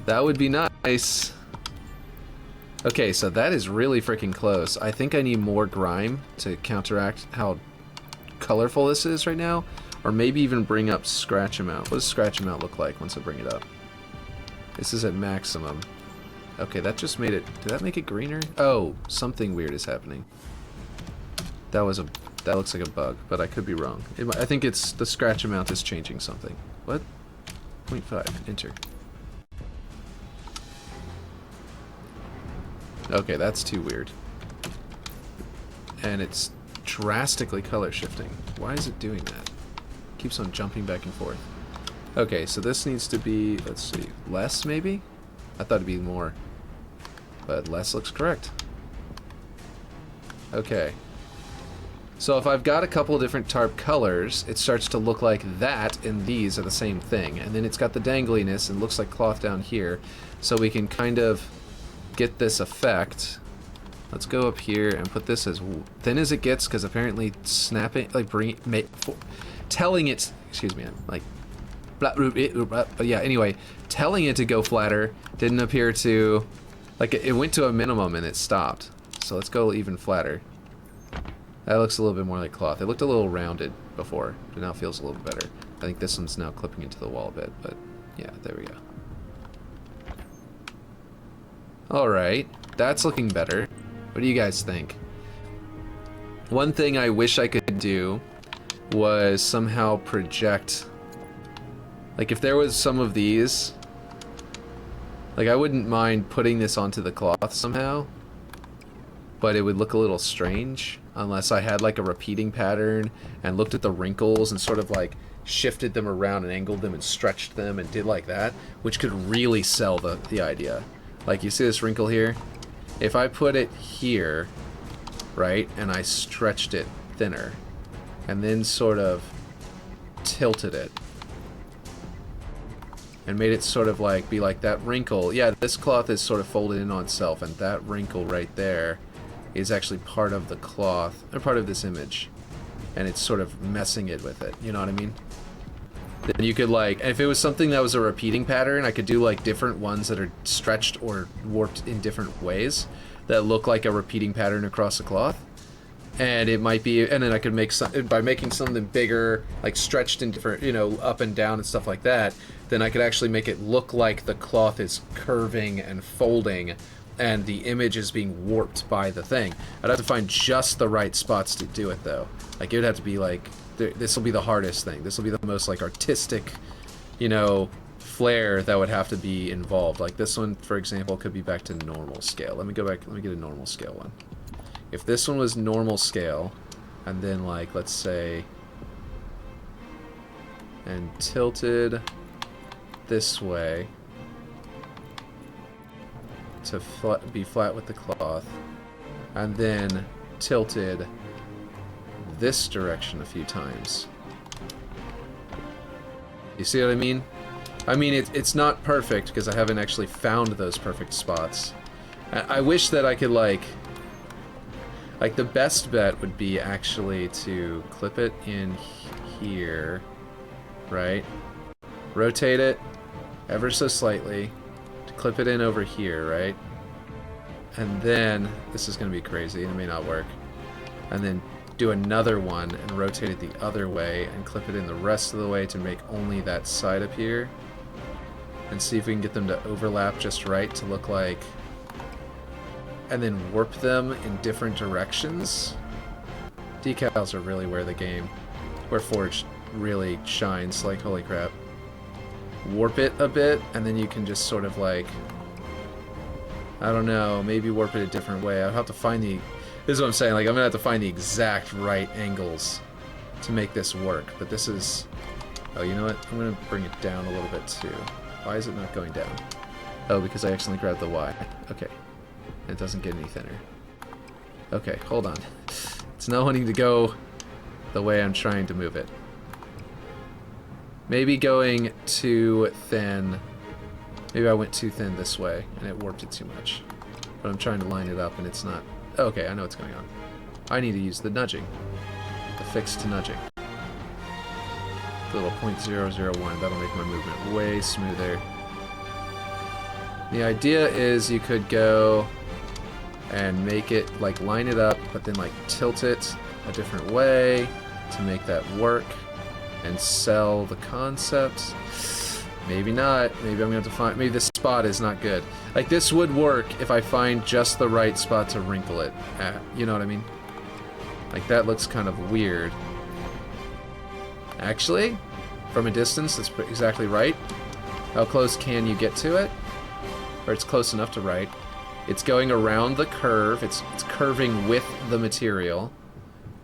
That would be nice. Okay, so that is really freaking close. I think I need more grime to counteract how colorful this is right now. Or maybe even bring up scratch amount. What does scratch amount look like once I bring it up? This is at maximum. Okay, that just made it... Did that make it greener? Oh, something weird is happening. That looks like a bug, but I could be wrong. I think it's... The scratch amount is changing something. What? 0.5. Enter. Okay, that's too weird. And it's drastically color shifting. Why is it doing that? Keeps on jumping back and forth. Okay, so this needs to be, let's see, less maybe? I thought it'd be more. But less looks correct. Okay. So if I've got a couple of different tarp colors, it starts to look like that and these are the same thing. And then it's got the dangliness and looks like cloth down here. So we can kind of get this effect. Let's go up here and put this as thin as it gets, because apparently snapping, like telling it, excuse me, like, yeah, anyway, telling it to go flatter didn't appear to, like, it went to a minimum and it stopped. So let's go even flatter. That looks a little bit more like cloth. It looked a little rounded before, but now it feels a little better. I think this one's now clipping into the wall a bit, but yeah, there we go. Alright, that's looking better. What do you guys think? One thing I wish I could do was somehow project, like if there was some of these, like I wouldn't mind putting this onto the cloth somehow, but it would look a little strange unless I had like a repeating pattern and looked at the wrinkles and sort of like shifted them around and angled them and stretched them and did like that, which could really sell the idea. Like you see this wrinkle here? If I put it here, right, and I stretched it thinner and then sort of tilted it and made it sort of like be like that wrinkle. Yeah, this cloth is sort of folded in on itself, and that wrinkle right there is actually part of the cloth, or part of this image, and it's sort of messing it with it, you know what I mean? Then you could like, if it was something that was a repeating pattern, I could do like different ones that are stretched or warped in different ways that look like a repeating pattern across the cloth. And it might be, and then I could make some, by making something bigger, like stretched in different, you know, up and down and stuff like that, then I could actually make it look like the cloth is curving and folding and the image is being warped by the thing. I'd have to find just the right spots to do it though. Like it would have to be like, this will be the hardest thing. This will be the most like artistic, you know, flair that would have to be involved. Like this one, for example, could be back to normal scale. Let me go back, let me get a normal scale one. If this one was normal scale, and then like, let's say, and tilted this way to be flat with the cloth, and then tilted this direction a few times. You see what I mean? I mean, it's not perfect because I haven't actually found those perfect spots. I wish that I could like the best bet would be actually to clip it in here, right? Rotate it ever so slightly to clip it in over here, right? And then, this is going to be crazy, it may not work. And then do another one and rotate it the other way and clip it in the rest of the way to make only that side up here. And see if we can get them to overlap just right to look like, and then warp them in different directions. Decals are really where Forge really shines, like holy crap. Warp it a bit, and then you can just sort of like, I don't know, maybe warp it a different way. I'll have to find the, this is what I'm saying, like I'm gonna have to find the exact right angles to make this work, but this is, oh, you know what, I'm gonna bring it down a little bit too. Why is it not going down? Oh, because I accidentally grabbed the Y. Okay. It doesn't get any thinner. Okay, hold on. It's not wanting to go the way I'm trying to move it. Maybe going too thin. Maybe I went too thin this way and it warped it too much. But I'm trying to line it up and it's not. Okay, I know what's going on. I need to use the nudging. The fix to nudging. The little 0.001, that'll make my movement way smoother. The idea is you could go and make it, like, line it up, but then, like, tilt it a different way to make that work and sell the concept. Maybe not. Maybe I'm going to have to find, maybe this spot is not good. Like, this would work if I find just the right spot to wrinkle it at. You know what I mean? Like, that looks kind of weird. Actually, from a distance, that's exactly right. How close can you get to it? Or it's close enough to right. It's going around the curve. It's curving with the material.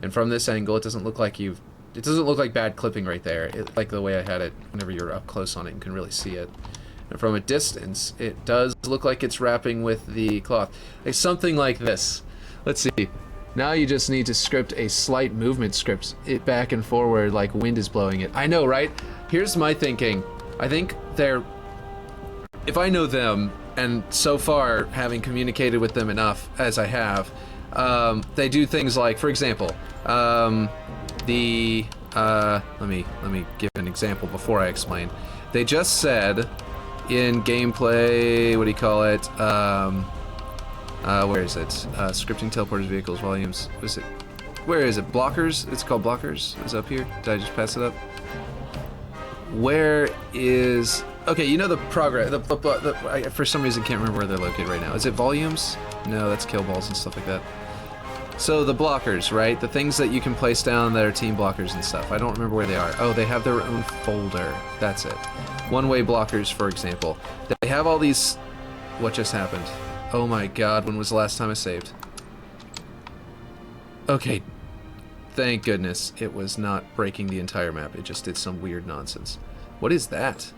And from this angle, it doesn't look like it doesn't look like bad clipping right there. Like the way I had it whenever you're up close on it, you can really see it. and from a distance, it does look like it's wrapping with the cloth. Like something like this. Let's see. Now you just need to script a slight movement script, it back and forward like wind is blowing it. I know, right? Here's my thinking. I think they're... If I know them, and so far, having communicated with them enough as I have, they do things like, for example, let me give an example before I explain. They just said in gameplay, what do you call it? Where is it? Scripting teleporters, vehicles, volumes. Is it? Where is it? Blockers? It's called blockers. Is it up here? Did I just pass it up? Where is? Okay, you know the progress. I, for some reason, can't remember where they're located right now. Is it volumes? No, that's kill balls and stuff like that. So the blockers, right? The things that you can place down that are team blockers and stuff. I don't remember where they are. Oh, they have their own folder. That's it. One-way blockers, for example. They have all these... What just happened? Oh my god, when was the last time I saved? Okay. Thank goodness it was not breaking the entire map. It just did some weird nonsense. What is that?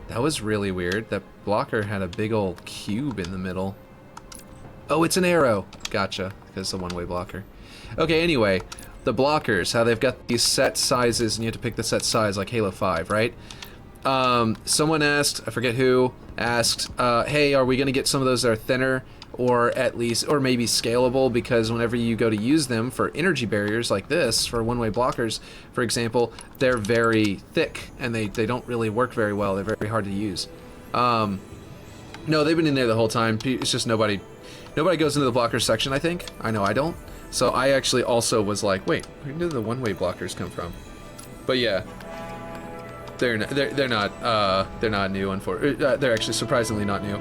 That was really weird. That blocker had a big old cube in the middle. Oh, it's an arrow. Gotcha, because it's a one-way blocker. Okay, anyway, the blockers, how they've got these set sizes, and you have to pick the set size like Halo 5, right? Someone asked, I forget who, asked, hey, are we going to get some of those that are thinner, or at least, or maybe scalable, because whenever you go to use them for energy barriers like this, for one-way blockers, for example, they're very thick, and they don't really work very well. They're very hard to use. No, they've been in there the whole time. It's just nobody goes into the blocker section, I think. I know I don't. So I actually also was like, wait, where did the one-way blockers come from? But yeah, they're not new. They're actually surprisingly not new.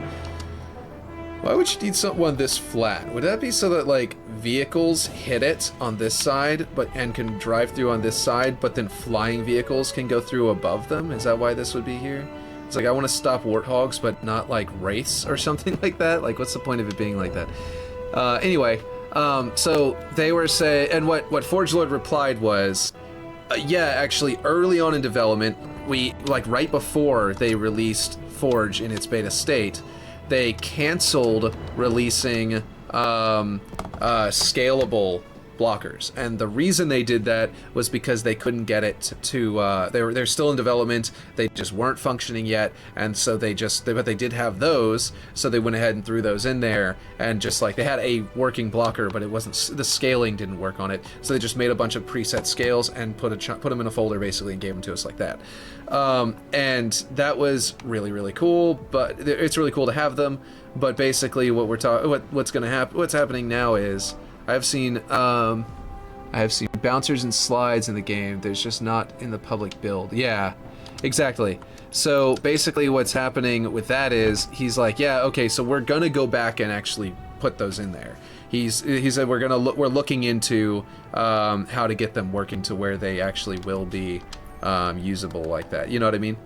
Why would you need one this flat? Would that be so that like vehicles hit it on this side, and can drive through on this side, but then flying vehicles can go through above them? Is that why this would be here? It's like I want to stop warthogs, but not like wraiths or something like that. Like, what's the point of it being like that? Anyway, so they were saying, and what Forge Lord replied was, yeah, actually, early on in development, like right before they released Forge in its beta state, they canceled releasing scalable blockers, and the reason they did that was because they couldn't get it to they're still in development, they just weren't functioning yet, and so but they did have those, so they went ahead and threw those in there, and just like they had a working blocker, but it wasn't, the scaling didn't work on it, so they just made a bunch of preset scales and put them in a folder basically and gave them to us like that. And that was really cool, but it's really cool to have them, but basically what's happening now is I have seen bouncers and slides in the game. There's just not in the public build. Yeah, exactly. So basically what's happening with that is he's like, yeah, okay, so we're gonna go back and actually put those in there. He said we're looking into how to get them working to where they actually will be usable like that. You know what I mean?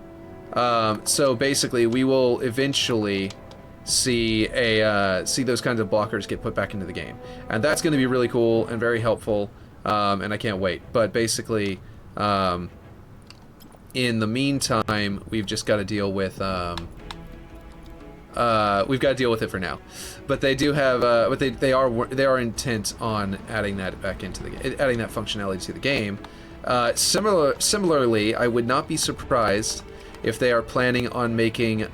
So basically we will eventually see those kinds of blockers get put back into the game, and that's going to be really cool and very helpful, and I can't wait. But basically, in the meantime, we've just got to deal with it for now. But they do have, but they are intent on adding that back into adding that functionality to the game. Similarly, I would not be surprised if they are planning on making,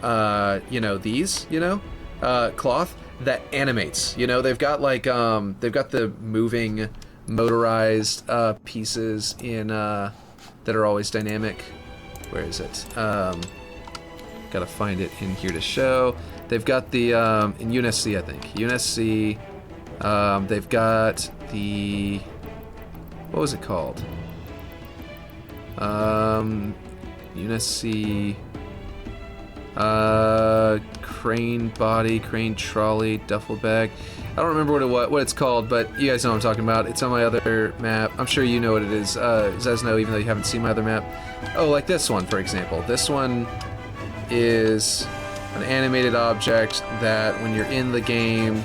these, cloth that animates. They've got like, they've got the moving, motorized pieces in that are always dynamic. Where is it? Gotta find it in here to show. They've got the in UNSC, I think. UNSC. They've got the, what was it called? UNSC, crane body, crane trolley, duffel bag. I don't remember what it's called, but you guys know what I'm talking about. It's on my other map. I'm sure you know what it is, Zesno, even though you haven't seen my other map. Oh, like this one, for example. This one is an animated object that when you're in the game,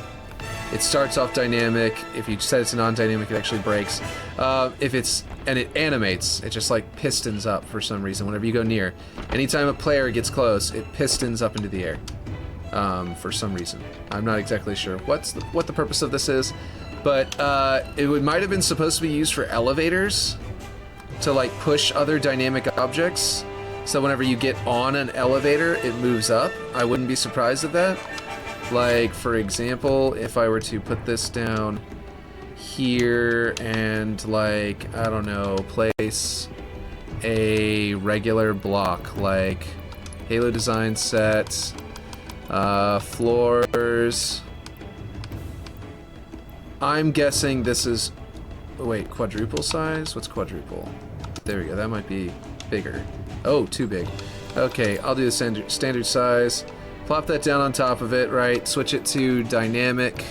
it starts off dynamic. If you set it to non-dynamic, it actually breaks. If it's and it animates. It just like pistons up for some reason whenever you go near. Anytime a player gets close, it pistons up into the air for some reason. I'm not exactly sure what the purpose of this is, but might have been supposed to be used for elevators to like push other dynamic objects. So whenever you get on an elevator, it moves up. I wouldn't be surprised at that. Like, for example, if I were to put this down here and, like, I don't know, place a regular block, like Halo design set, floors. I'm guessing this is, wait, quadruple size? What's quadruple? There we go, that might be bigger. Oh, too big. Okay, I'll do the standard size. Plop that down on top of it, right? Switch it to dynamic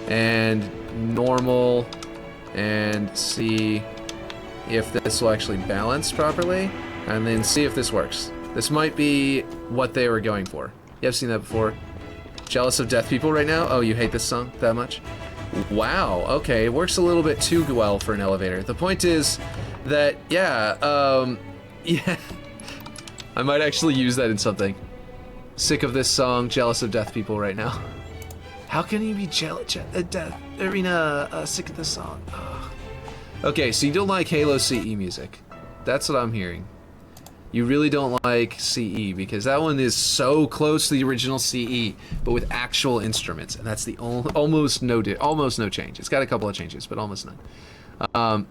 and normal and see if this will actually balance properly, and then see if this works. This might be what they were going for. You have seen that before. Jealous of Death People right now? Oh, you hate this song that much? Wow, okay, it works a little bit too well for an elevator. The point is that, yeah, yeah, I might actually use that in something. Sick of this song, jealous of Death People right now. How can you be jealous of Death? Sick of this song. Ugh. Okay, so you don't like Halo CE music. That's what I'm hearing. You really don't like CE because that one is so close to the original CE, but with actual instruments, and that's the almost no change. It's got a couple of changes, but almost none.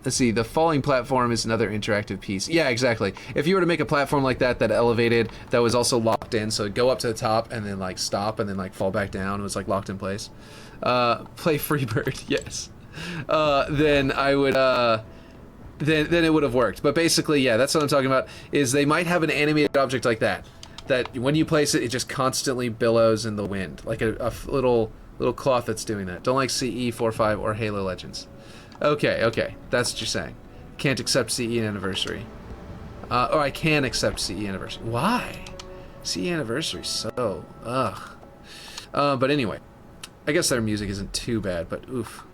Let's see, the falling platform is another interactive piece. Yeah, exactly. If you were to make a platform like that elevated, that was also locked in, so it'd go up to the top and then like stop and then like fall back down, it was like locked in place. Play Freebird, yes. Then I would, then it would have worked. But basically, yeah, that's what I'm talking about, is they might have an animated object like that when you place it, it just constantly billows in the wind, like a little cloth that's doing that. Don't like CE 4.5 or Halo Legends. Okay, that's what you're saying. Can't accept CE Anniversary. Or I can accept CE Anniversary. Why? CE Anniversary, so, ugh. But anyway, I guess their music isn't too bad, but oof.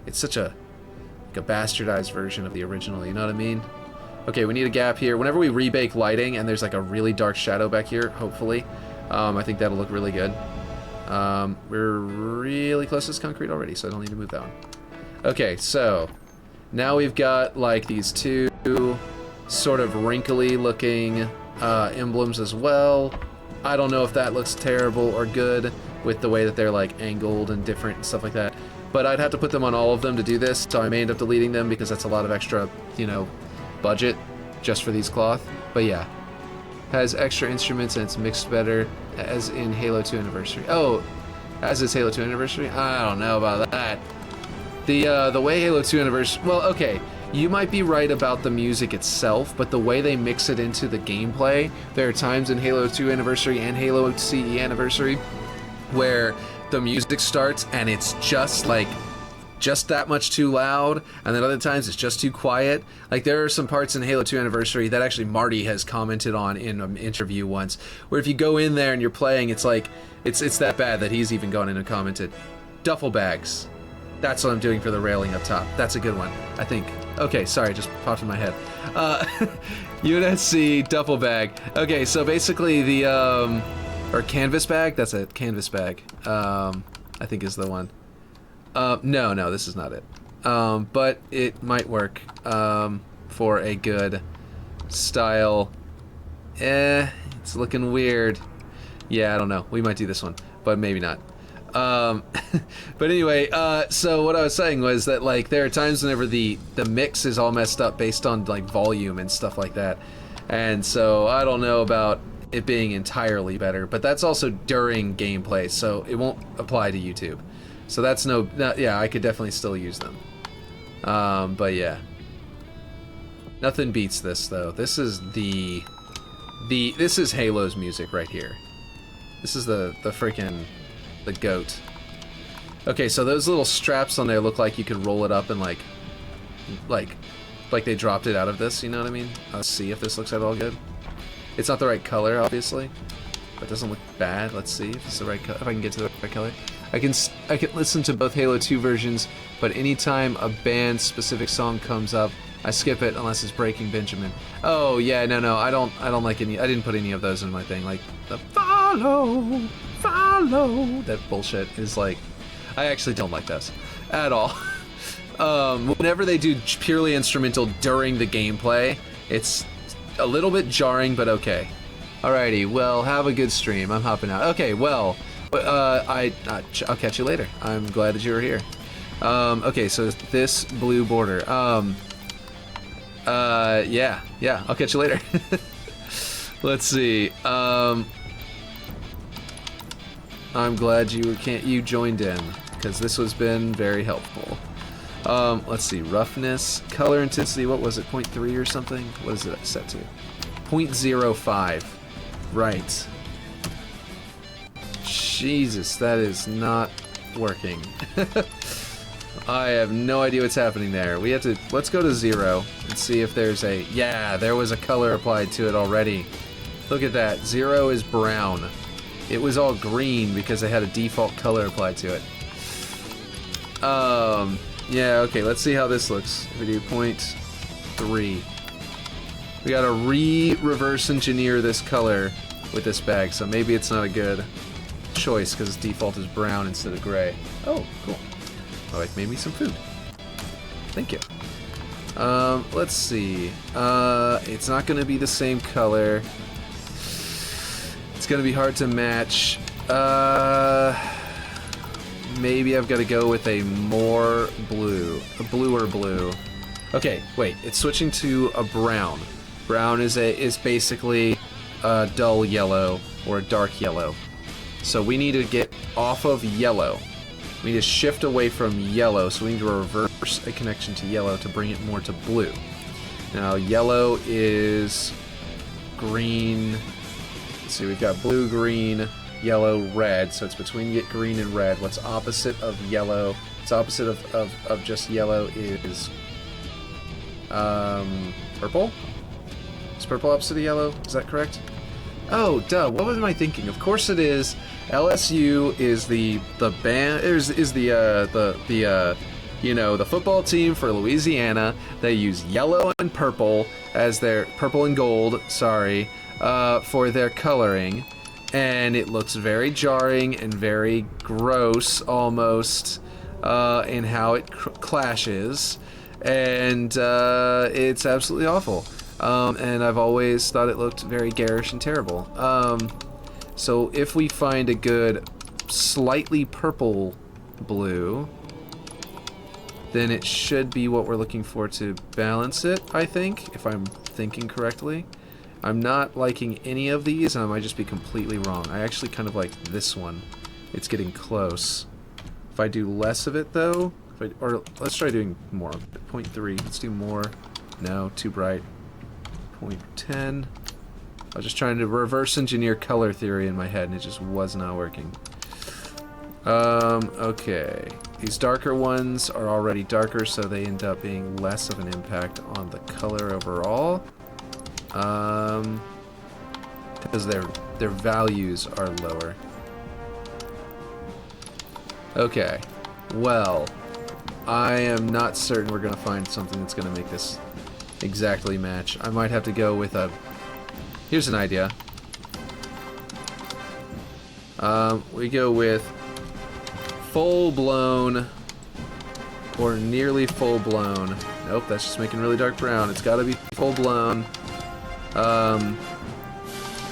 It's such a bastardized version of the original, you know what I mean? Okay, we need a gap here. Whenever we rebake lighting and there's like a really dark shadow back here, hopefully, I think that'll look really good. We're really close to this concrete already, so I don't need to move that one. Okay, so now we've got like these two sort of wrinkly looking emblems as well. I don't know if that looks terrible or good with the way that they're like angled and different and stuff like that, but I'd have to put them on all of them to do this, so I may end up deleting them because that's a lot of extra, you know, budget just for these cloth. But yeah, has extra instruments and it's mixed better as in Halo 2 Anniversary. Oh, as is Halo 2 Anniversary? I don't know about that. The way Halo 2 Anniversary... Well, okay, you might be right about the music itself, but the way they mix it into the gameplay, there are times in Halo 2 Anniversary and Halo CE Anniversary where the music starts and it's just like just that much too loud, and then other times it's just too quiet. Like there are some parts in Halo 2 Anniversary that actually Marty has commented on in an interview once, where if you go in there and you're playing, it's like it's that bad that he's even gone in and commented. Duffel bags. That's what I'm doing for the railing up top. That's a good one, I think. Okay, sorry, just popped in my head. UNSC duffel bag. Okay, so basically the or canvas bag. That's a canvas bag. I think is the one. No, this is not it. But it might work for a good style. It's looking weird. Yeah, I don't know. We might do this one, but maybe not. But anyway, so what I was saying was that like there are times whenever the mix is all messed up based on like volume and stuff like that, and so I don't know about it being entirely better, but that's also during gameplay, so it won't apply to YouTube. So that's yeah, I could definitely still use them. But yeah, nothing beats this though. This is this is Halo's music right here. This is the freaking the goat. Okay, so those little straps on there look like you could roll it up and like they dropped it out of this, you know what I mean? Let's see if this looks at all good. It's not the right color, obviously, but it doesn't look bad. Let's see if it's the right color, if I can get to the right color. I can listen to both Halo 2 versions, but anytime a band-specific song comes up, I skip it unless it's Breaking Benjamin. Oh yeah, no, I don't like any. I didn't put any of those in my thing. Like the follow, that bullshit is like. I actually don't like those at all. Whenever they do purely instrumental during the gameplay, it's a little bit jarring, but okay. Alrighty, well, have a good stream. I'm hopping out. Okay, well, I'll catch you later. I'm glad that you were here. Okay, so this blue border. Yeah, I'll catch you later. Let's see. I'm glad you joined in, because this has been very helpful. Let's see, roughness, color intensity, what was it, 0.3 or something? What is it set to? 0.05. Right. Jesus, that is not working. I have no idea what's happening there. We have to, let's go to 0 and see if there's a, yeah, there was a color applied to it already. Look at that, 0 is brown. It was all green because they had a default color applied to it. Yeah, okay, let's see how this looks. If we do 0.3. We gotta reverse engineer this color with this bag, so maybe it's not a good choice because its default is brown instead of gray. Oh, cool. Oh, it made me some food. Thank you. Let's see. It's not gonna be the same color. It's gonna be hard to match. Maybe I've got to go with a more blue, a bluer blue. Okay, wait, it's switching to a brown. Brown is basically a dull yellow or a dark yellow. So we need to get off of yellow. We need to shift away from yellow, so we need to reverse a connection to yellow to bring it more to blue. Now, yellow is green. Let's see, we've got blue, green, yellow, red, so it's between green and red. What's opposite of yellow? What's opposite of just yellow is purple? Is purple opposite of yellow? Is that correct? Oh, duh, what was I thinking? Of course it is. LSU is the band, is the you know, the football team for Louisiana. They use yellow and purple as their, purple and gold, sorry, for their coloring. And it looks very jarring and very gross, almost, in how it clashes, and it's absolutely awful. And I've always thought it looked very garish and terrible. So if we find a good, slightly purple blue, then it should be what we're looking for to balance it, I think, if I'm thinking correctly. I'm not liking any of these, and I might just be completely wrong. I actually kind of like this one. It's getting close. If I do less of it, though, or let's try doing more. 0.3, let's do more. No, too bright. 0.10. I was just trying to reverse engineer color theory in my head, and it just was not working. Okay. These darker ones are already darker, so they end up being less of an impact on the color overall. Because their values are lower. Okay, well, I am not certain we're gonna find something that's gonna make this exactly match. I might have to go with a, here's an idea. We go with full-blown or nearly full-blown. Nope, that's just making really dark brown. It's gotta be full-blown.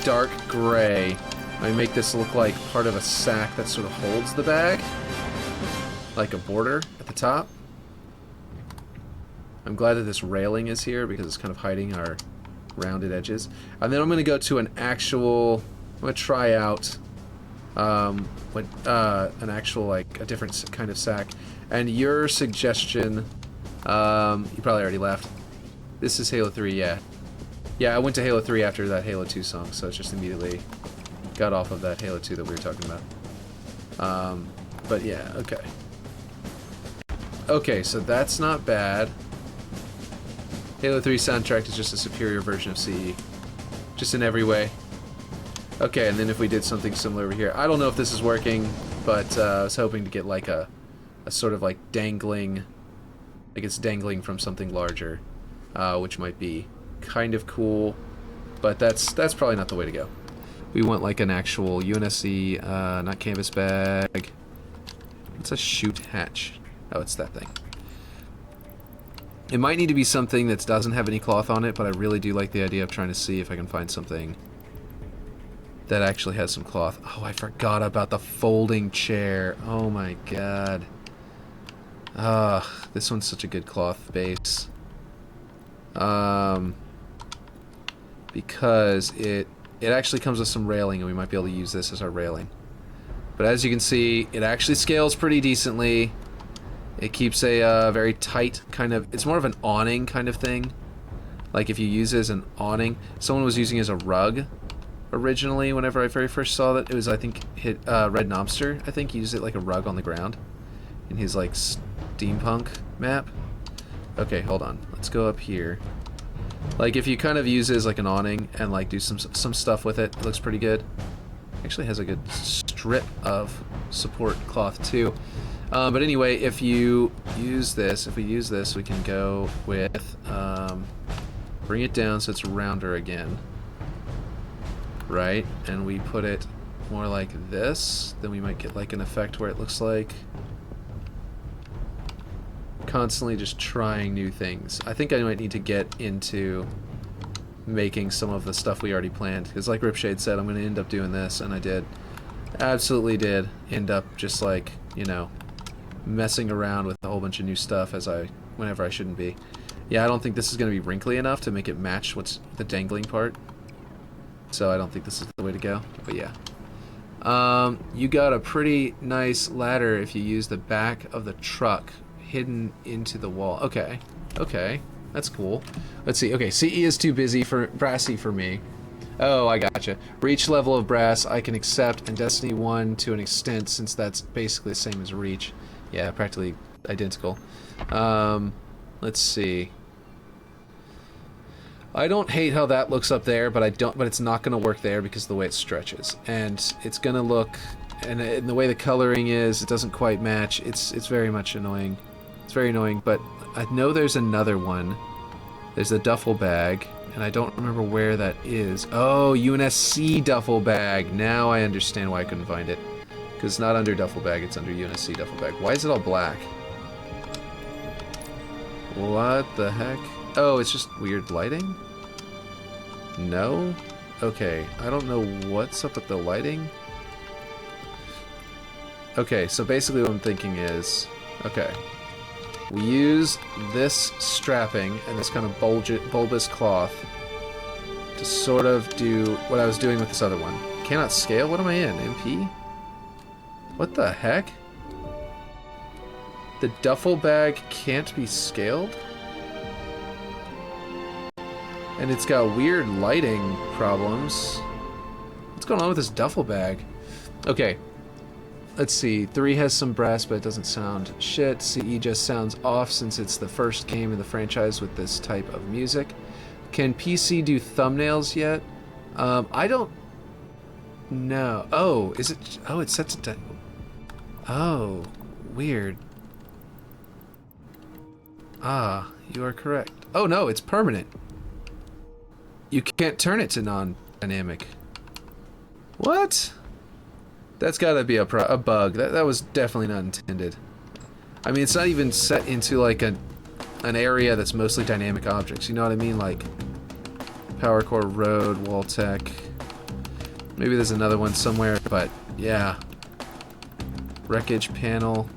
Dark gray. I make this look like part of a sack that sort of holds the bag, like a border at the top. I'm glad that this railing is here because it's kind of hiding our rounded edges. And then I'm going to go to an actual, I'm going to try out an actual, like, a different kind of sack. And your suggestion, you probably already left. This is Halo 3, yeah. Yeah, I went to Halo 3 after that Halo 2 song, so it's just immediately got off of that Halo 2 that we were talking about. But yeah, okay. Okay, so that's not bad. Halo 3 soundtrack is just a superior version of CE. Just in every way. Okay, and then if we did something similar over here. I don't know if this is working. but I was hoping to get like a sort of like dangling, like it's dangling from something larger, which might be kind of cool, but that's probably not the way to go. We want like an actual UNSC, not canvas bag. What's a chute hatch? Oh, it's that thing. It might need to be something that doesn't have any cloth on it, but I really do like the idea of trying to see if I can find something that actually has some cloth. Oh, I forgot about the folding chair. Oh my god. This one's such a good cloth base. Because it actually comes with some railing, and we might be able to use this as our railing. But as you can see, it actually scales pretty decently. It keeps a very tight kind of... It's more of an awning kind of thing. Like if you use it as an awning. Someone was using it as a rug originally whenever I very first saw that. It was, I think, Red Knobster. I think he used it like a rug on the ground in his like steampunk map. Okay, hold on. Let's go up here. Like if you kind of use it as like an awning and like do some stuff with it, it looks pretty good. Actually has a good strip of support cloth too. But anyway, if you use this, we can go with, bring it down so it's rounder again, right? And we put it more like this, then we might get like an effect where it looks like constantly just trying new things. I think I might need to get into making some of the stuff we already planned, because like Ripshade said, I'm going to end up doing this, and I did. Absolutely did end up just like, you know, messing around with a whole bunch of new stuff whenever I shouldn't be. Yeah, I don't think this is going to be wrinkly enough to make it match what's the dangling part. So I don't think this is the way to go. But yeah. You got a pretty nice ladder if you use the back of the truck hidden into the wall. Okay. Okay. That's cool. Let's see. Okay, CE is too brassy for me. Oh, I gotcha. Reach level of brass I can accept, and Destiny 1 to an extent, since that's basically the same as Reach. Yeah, practically identical. Let's see. I don't hate how that looks up there, but it's not going to work there because of the way it stretches. And it's going to look, and the way the coloring is, it doesn't quite match. It's very much annoying. It's very annoying, but I know there's another one. There's a duffel bag, and I don't remember where that is. Oh, UNSC duffel bag. Now I understand why I couldn't find it. Because it's not under duffel bag, it's under UNSC duffel bag. Why is it all black? What the heck? Oh, it's just weird lighting? No? Okay, I don't know what's up with the lighting. Okay, so basically what I'm thinking is... Okay. We use this strapping and this kind of bulbous cloth to sort of do what I was doing with this other one. Cannot scale? What am I in? MP? What the heck? The duffel bag can't be scaled? And it's got weird lighting problems. What's going on with this duffel bag? Okay. Let's see. 3 has some brass, but it doesn't sound shit. CE just sounds off since it's the first game in the franchise with this type of music. Can PC do thumbnails yet? I don't know. Oh, is it? Oh, it sets it to... Oh, weird. Ah, you are correct. Oh no, it's permanent. You can't turn it to non-dynamic. What? That's gotta be a bug. That was definitely not intended. I mean, it's not even set into like an area that's mostly dynamic objects. You know what I mean? Like power core, road, wall tech. Maybe there's another one somewhere, but yeah. Wreckage panel.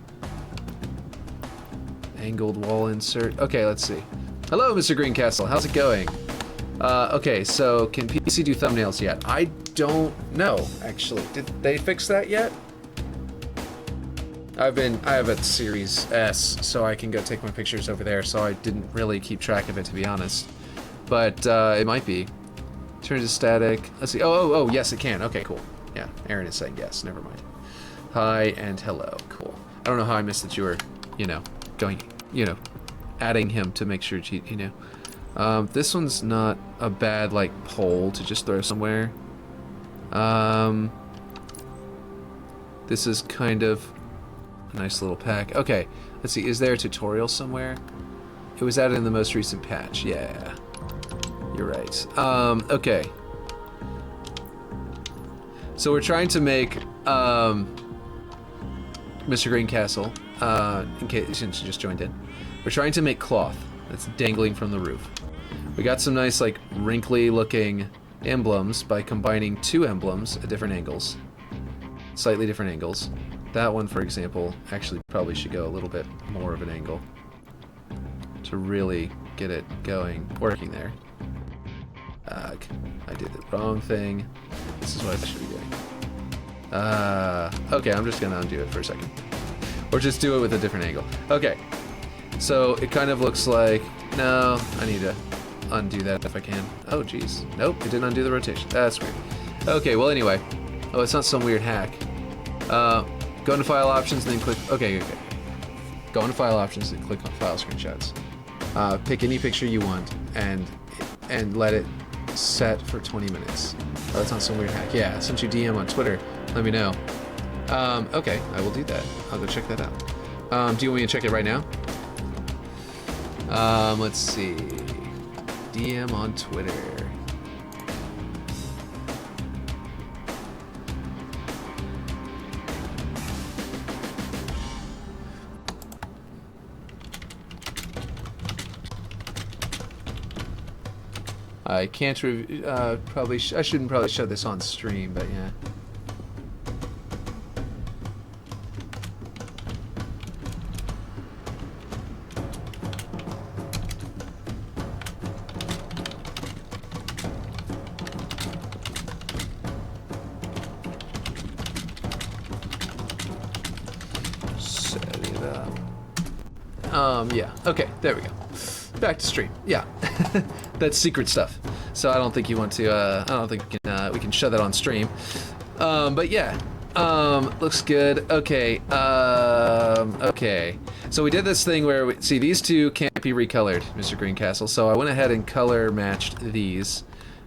Angled wall insert. Okay, let's see. Hello, Mr. Greencastle. How's it going? Okay, so can PC do thumbnails yet? I don't know, actually. Did they fix that yet? I have a Series S, so I can go take my pictures over there, so I didn't really keep track of it, to be honest. But, it might be. Turn to static. Let's see. Oh, yes, it can. Okay, cool. Yeah, Aaron is saying yes. Never mind. Hi and hello. Cool. I don't know how I missed that you were, you know, going, you know, adding him to make sure, you know. This one's not a bad, like, pole to just throw somewhere. This is kind of a nice little pack. Okay, let's see. Is there a tutorial somewhere? It was added in the most recent patch. Yeah, you're right. Okay. So we're trying to make Mr. Greencastle, in case since you just joined in. We're trying to make cloth that's dangling from the roof. We got some nice, like, wrinkly looking emblems by combining two emblems at different angles. Slightly different angles. That one, for example, actually probably should go a little bit more of an angle to really get it going, working there. I did the wrong thing. This is what I should be doing. Okay, I'm just gonna undo it for a second. Or just do it with a different angle. Okay, so it kind of looks like, no, I need to undo that if I can. Oh, geez. Nope, it didn't undo the rotation. That's weird. Okay, well, anyway. Oh, it's not some weird hack. Go into File Options and then click, okay. Go into File Options and click on File Screenshots. Pick any picture you want and let it set for 20 minutes. Oh, that's not some weird hack. Yeah, since you DM on Twitter, let me know. Okay, I will do that. I'll go check that out. Do you want me to check it right now? Let's see. DM on Twitter. I can't probably I shouldn't probably show this on stream, but yeah. Set it up. Yeah. Okay, there we go. Back to stream. Yeah. That's secret stuff. So I don't think you want to, I don't think we can show that on stream. But yeah. Looks good. Okay. Okay. So we did this thing where see, these two can't be recolored, Mr. Greencastle. So I went ahead and color matched these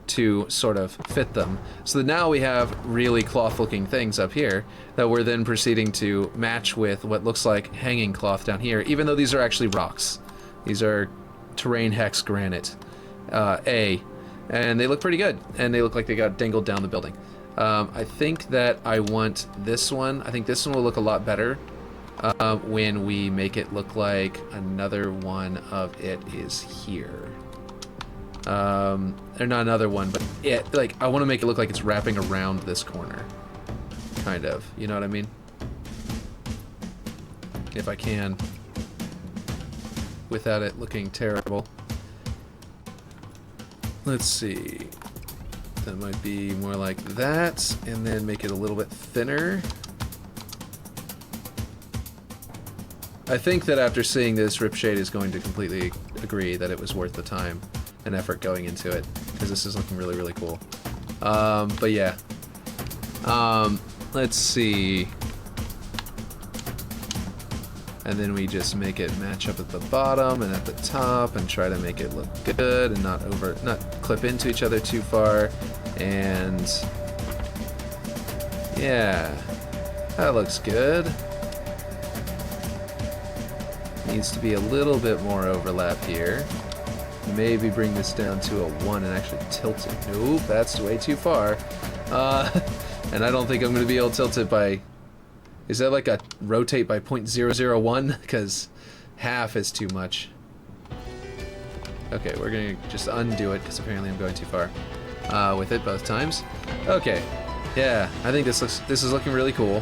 to sort of fit them. So that now we have really cloth looking things up here that we're then proceeding to match with what looks like hanging cloth down here, even though these are actually rocks. These are terrain hex granite, and they look pretty good, and they look like they got dangled down the building. I think that I want this one. I think this one will look a lot better when we make it look like another one of it is here. Or not another one, but it, like, I want to make it look like it's wrapping around this corner, kind of. You know what I mean? If I can, without it looking terrible. Let's see. That might be more like that, and then make it a little bit thinner. I think that after seeing this, Ripshade is going to completely agree that it was worth the time and effort going into it, because this is looking really, really cool. But yeah. Let's see. And then we just make it match up at the bottom and at the top and try to make it look good and not clip into each other too far. And yeah, that looks good. Needs to be a little bit more overlap here. Maybe bring this down to a 1 and actually tilt it. Nope, that's way too far. And I don't think I'm going to be able to tilt it by... Is that like a rotate by 0.001? Because half is too much. Okay, we're going to just undo it because apparently I'm going too far with it both times. Okay, yeah, I think this is looking really cool.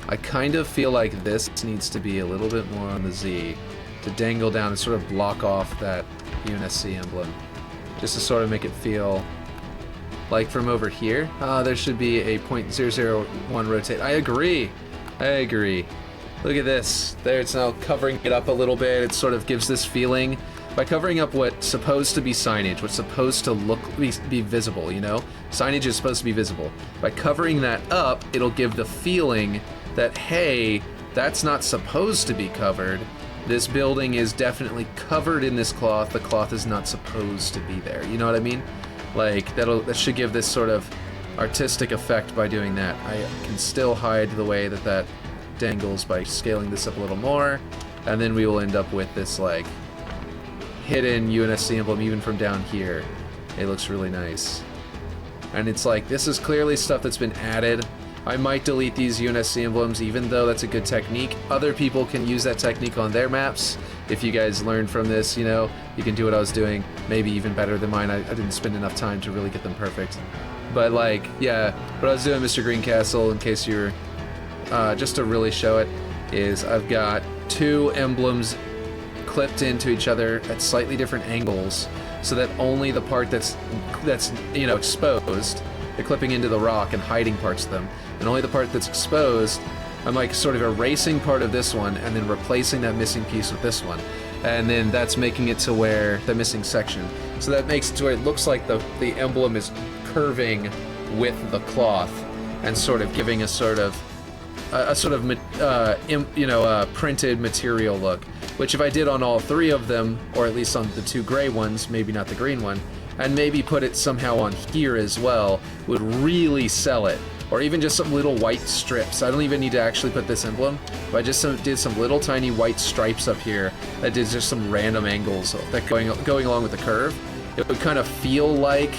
I kind of feel like this needs to be a little bit more on the Z to dangle down and sort of block off that UNSC emblem, just to sort of make it feel like from over here, there should be a 0.001 rotate. I agree. Look at this. There, it's now covering it up a little bit. It sort of gives this feeling. By covering up what's supposed to be signage, what's supposed to be visible, you know? Signage is supposed to be visible. By covering that up, it'll give the feeling that, hey, that's not supposed to be covered. This building is definitely covered in this cloth. The cloth is not supposed to be there. You know what I mean? Like, that should give this sort of artistic effect by doing that. I can still hide the way that that dangles by scaling this up a little more, and then we will end up with this like hidden UNSC emblem even from down here. It looks really nice. And it's like, this is clearly stuff that's been added. I might delete these UNSC emblems even though that's a good technique. Other people can use that technique on their maps. If you guys learned from this, you know, you can do what I was doing, maybe even better than mine. I didn't spend enough time to really get them perfect. But like, yeah, what I was doing, Mr. Greencastle, in case you're, just to really show it, is I've got two emblems clipped into each other at slightly different angles, so that only the part that's you know, exposed, they're clipping into the rock and hiding parts of them, and only the part that's exposed, I'm like sort of erasing part of this one and then replacing that missing piece with this one, and then that's making it to where the missing section, so that makes it to where it looks like the emblem is curving with the cloth and sort of giving a sort of printed material look, which if I did on all three of them, or at least on the two gray ones, maybe not the green one, and maybe put it somehow on here as well, would really sell it. Or even just some little white strips. I don't even need to actually put this emblem, but I just did some little tiny white stripes up here that did just some random angles that going along with the curve. It would kind of feel like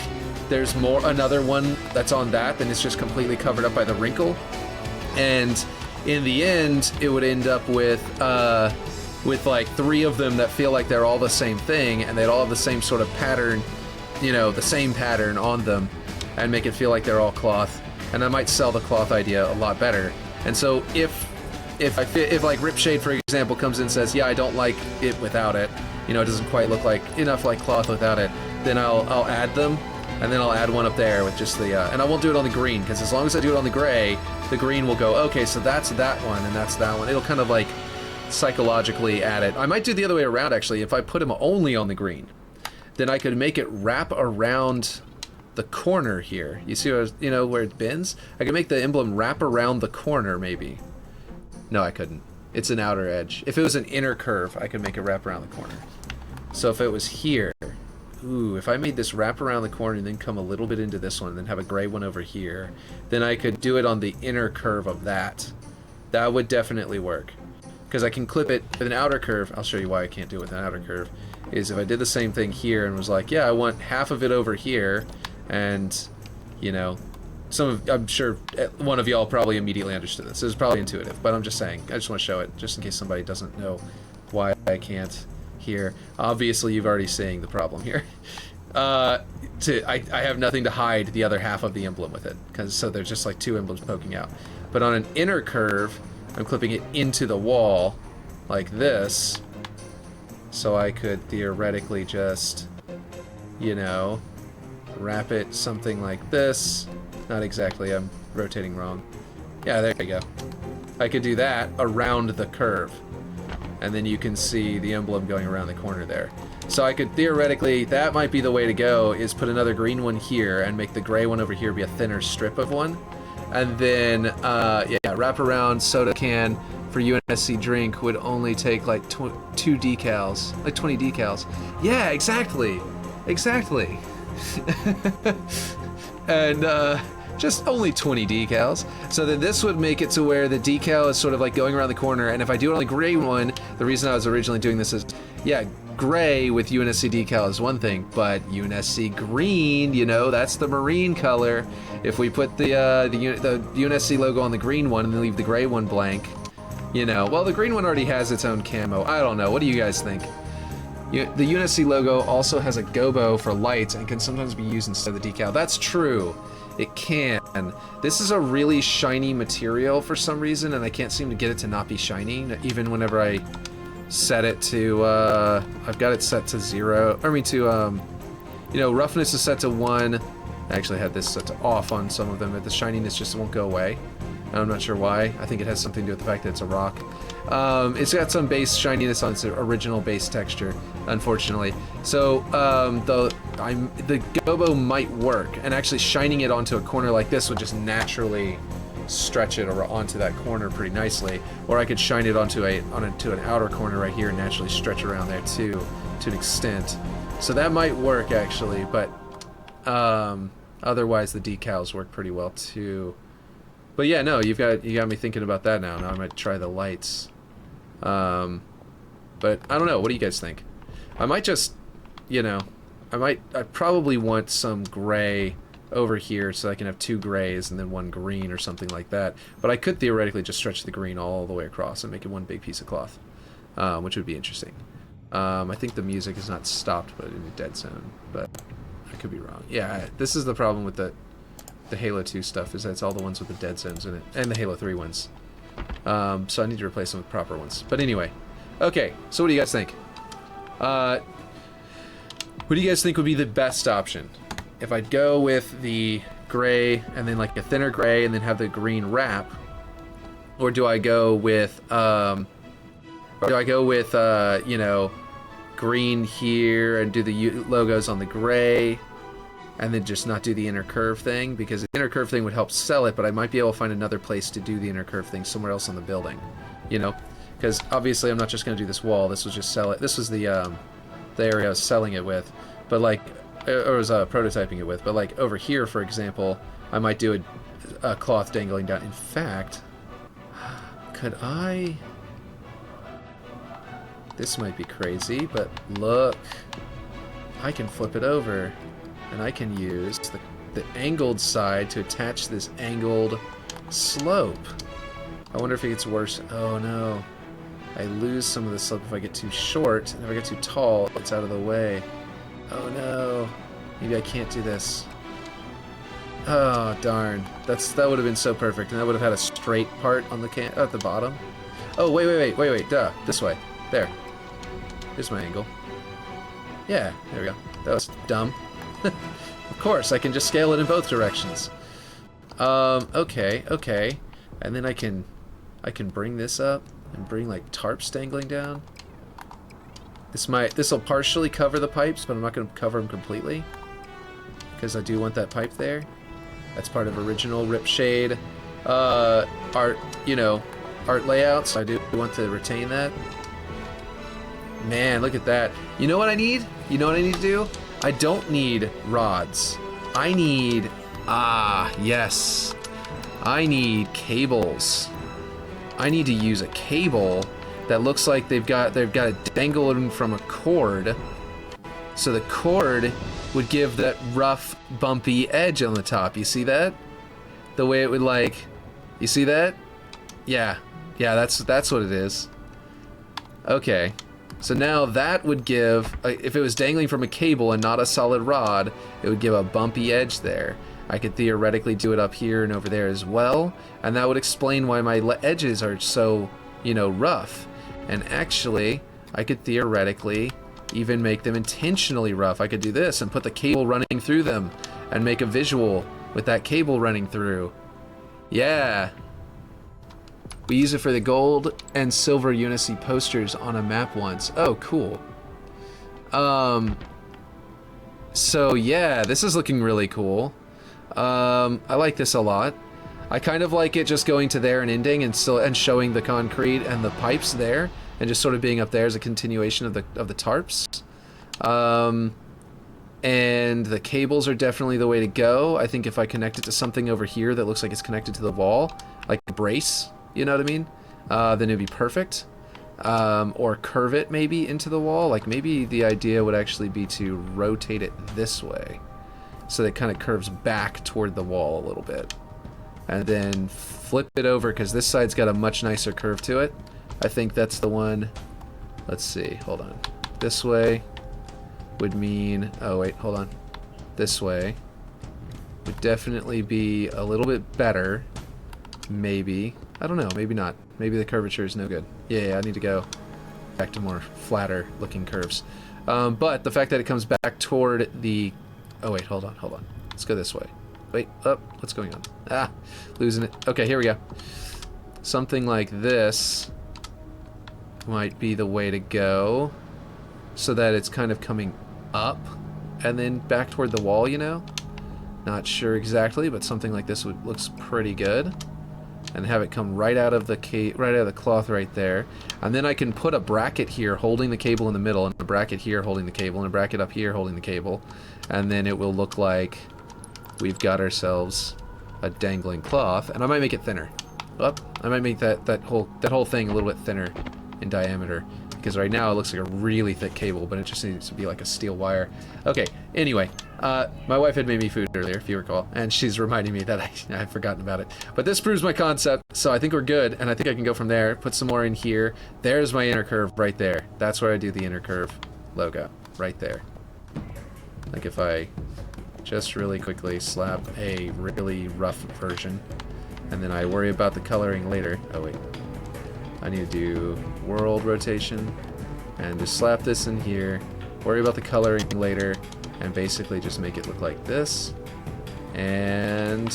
there's another one that's on that, then it's just completely covered up by the wrinkle. And in the end, it would end up with like three of them that feel like they're all the same thing, and they'd all have the same sort of pattern, you know, the same pattern on them, and make it feel like they're all cloth. And I might sell the cloth idea a lot better. And so if like Ripshade, for example, comes in and says, yeah, I don't like it without it, you know, it doesn't quite look like enough like cloth without it, then I'll add them. And then I'll add one up there with just the, and I won't do it on the green, because as long as I do it on the gray, the green will go, okay, so that's that one, and that's that one. It'll kind of like psychologically add it. I might do the other way around, actually. If I put them only on the green, then I could make it wrap around the corner here. You see what, you know, where it bends? I could make the emblem wrap around the corner, maybe. No, I couldn't. It's an outer edge. If it was an inner curve, I could make it wrap around the corner. So if it was here, ooh, if I made this wrap around the corner and then come a little bit into this one and then have a gray one over here, then I could do it on the inner curve of that. That would definitely work. Because I can clip it with an outer curve. I'll show you why I can't do it with an outer curve. Is if I did the same thing here and was like, yeah, I want half of it over here, and, you know, I'm sure one of y'all probably immediately understood this. It was probably intuitive, but I'm just saying. I just want to show it, just in case somebody doesn't know why I can't here. Obviously, you've already seeing the problem here. I have nothing to hide the other half of the emblem with it, so there's just like two emblems poking out. But on an inner curve, I'm clipping it into the wall like this, so I could theoretically just, you know, wrap it something like this. Not exactly, I'm rotating wrong. Yeah, there you go. I could do that around the curve, and then you can see the emblem going around the corner there. So I could theoretically, that might be the way to go, is put another green one here and make the gray one over here be a thinner strip of one. And then, yeah, wrap around soda can for UNSC drink would only take like 2 decals, like 20 decals. Yeah, exactly. Exactly. And, just only 20 decals. So then this would make it to where the decal is sort of like going around the corner, and if I do it on the gray one, the reason I was originally doing this is, yeah, gray with UNSC decal is one thing, but UNSC green, you know, that's the marine color. If we put the UNSC logo on the green one and then leave the gray one blank, you know, well, the green one already has its own camo. I don't know. What do you guys think? The UNSC logo also has a gobo for lights and can sometimes be used instead of the decal. That's true. It can. This is a really shiny material for some reason, and I can't seem to get it to not be shiny, even whenever I set it to, I've got it set to 0, I mean to, you know, roughness is set to 1. I actually had this set to off on some of them, but the shininess just won't go away. I'm not sure why. I think it has something to do with the fact that it's a rock. It's got some base shininess on its original base texture, unfortunately. So the gobo might work, and actually shining it onto a corner like this would just naturally stretch it onto that corner pretty nicely. Or I could shine it onto an outer corner right here and naturally stretch around there too, to an extent. So that might work actually, but I Otherwise, the decals work pretty well too. But yeah, no, you got me thinking about that now. Now I might try the lights. But I don't know. What do you guys think? I might just, you know, I probably want some gray over here so I can have 2 grays and then 1 green or something like that. But I could theoretically just stretch the green all the way across and make it one big piece of cloth, which would be interesting. I think the music is not stopped, but in a dead zone. But I could be wrong. Yeah, this is the problem with the Halo 2 stuff, is that it's all the ones with the dead zones in it, and the Halo 3 ones. So I need to replace them with proper ones. But anyway, okay. So what do you guys think? What do you guys think would be the best option? If I'd go with the gray and then like a thinner gray and then have the green wrap, or do I go with you know, green here and do the logos on the gray, and then just not do the inner curve thing? Because the inner curve thing would help sell it, but I might be able to find another place to do the inner curve thing somewhere else on the building, you know? Because obviously I'm not just going to do this wall. This was just sell it. This was the area I was selling it with, but like, or was prototyping it with. But like over here, for example, I might do a cloth dangling down. In fact, could I? This might be crazy, but look, I can flip it over, and I can use the angled side to attach this angled slope. I wonder if it gets worse. Oh no. I lose some of the slope if I get too short, and if I get too tall, it's out of the way. Oh no. Maybe I can't do this. Oh darn. That would have been so perfect, and I would have had a straight part on the at the bottom. Oh wait, duh. This way. There. Here's my angle. Yeah, there we go. That was dumb. Of course, I can just scale it in both directions. Okay. And then I can bring this up and bring like tarps dangling down. This will partially cover the pipes, but I'm not going to cover them completely, because I do want that pipe there. That's part of original Ripshade art, you know, art layout, so I do want to retain that. Man, look at that. You know what I need? You know what I need to do? I don't need rods. I need, yes. I need cables. I need to use a cable that looks like they've got it dangling from a cord. So the cord would give that rough, bumpy edge on the top. You see that? The way it would, like, you see that? Yeah, that's what it is. Okay. So now that would give, if it was dangling from a cable and not a solid rod, it would give a bumpy edge there. I could theoretically do it up here and over there as well, and that would explain why my edges are so, you know, rough. And actually, I could theoretically even make them intentionally rough. I could do this and put the cable running through them and make a visual with that cable running through. Yeah. We use it for the gold and silver Unity posters on a map once. Oh, cool. So yeah, this is looking really cool. I like this a lot. I kind of like it just going to there and ending and showing the concrete and the pipes there, and just sort of being up there as a continuation of the tarps. And the cables are definitely the way to go. I think if I connect it to something over here that looks like it's connected to the wall, like a brace, you know what I mean? Then it'd be perfect. Or curve it maybe into the wall. Like maybe the idea would actually be to rotate it this way, so that it kind of curves back toward the wall a little bit. And then flip it over, because this side's got a much nicer curve to it. I think that's the one. Let's see, hold on. This way would mean, oh wait, hold on. This way would definitely be a little bit better. Maybe. I don't know, maybe not. Maybe the curvature is no good. Yeah, I need to go back to more flatter looking curves. But the fact that it comes back toward the... Oh wait, hold on. Let's go this way. Wait, up, what's going on? Ah, losing it. Okay, here we go. Something like this might be the way to go, so that it's kind of coming up and then back toward the wall, you know? Not sure exactly, but something like this looks pretty good. And have it come right out of the cloth right there. And then I can put a bracket here holding the cable in the middle, and a bracket here holding the cable, and a bracket up here holding the cable. And then it will look like we've got ourselves a dangling cloth, and I might make it thinner. Well, I might make that whole thing a little bit thinner in diameter, because right now it looks like a really thick cable, but it just needs to be like a steel wire. Okay, anyway, my wife had made me food earlier, if you recall, and she's reminding me that I've forgotten about it. But this proves my concept, so I think we're good, and I think I can go from there, put some more in here. There's my inner curve right there. That's where I do the inner curve logo, right there. Like if I just really quickly slap a really rough version, and then I worry about the coloring later. Oh wait, I need to do world rotation, and just slap this in here, worry about the coloring later, and basically just make it look like this. And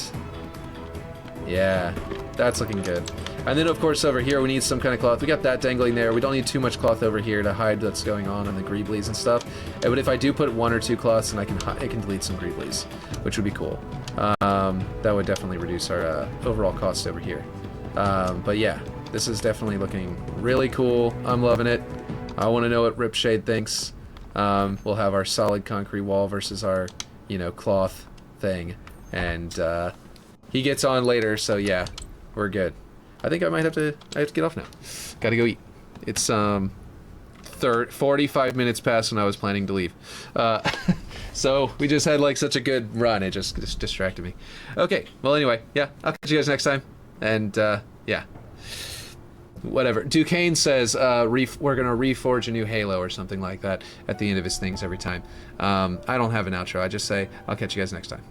yeah, that's looking good. And then of course over here we need some kind of cloth. We got that dangling there. We don't need too much cloth over here to hide what's going on in the greeblies and stuff. But if I do put 1 or 2 cloths, then I can delete some greeblies, which would be cool. That would definitely reduce our overall cost over here. But yeah, this is definitely looking really cool. I'm loving it. I want to know what Ripshade thinks. We'll have our solid concrete wall versus our, cloth thing. And he gets on later, so yeah, we're good. I think I have to get off now. Gotta go eat. It's 45 minutes past when I was planning to leave. So we just had like such a good run, it just distracted me. Okay, well anyway, yeah, I'll catch you guys next time. And yeah. Whatever. Duquesne says we're gonna reforge a new Halo or something like that at the end of his things every time. I don't have an outro. I just say I'll catch you guys next time.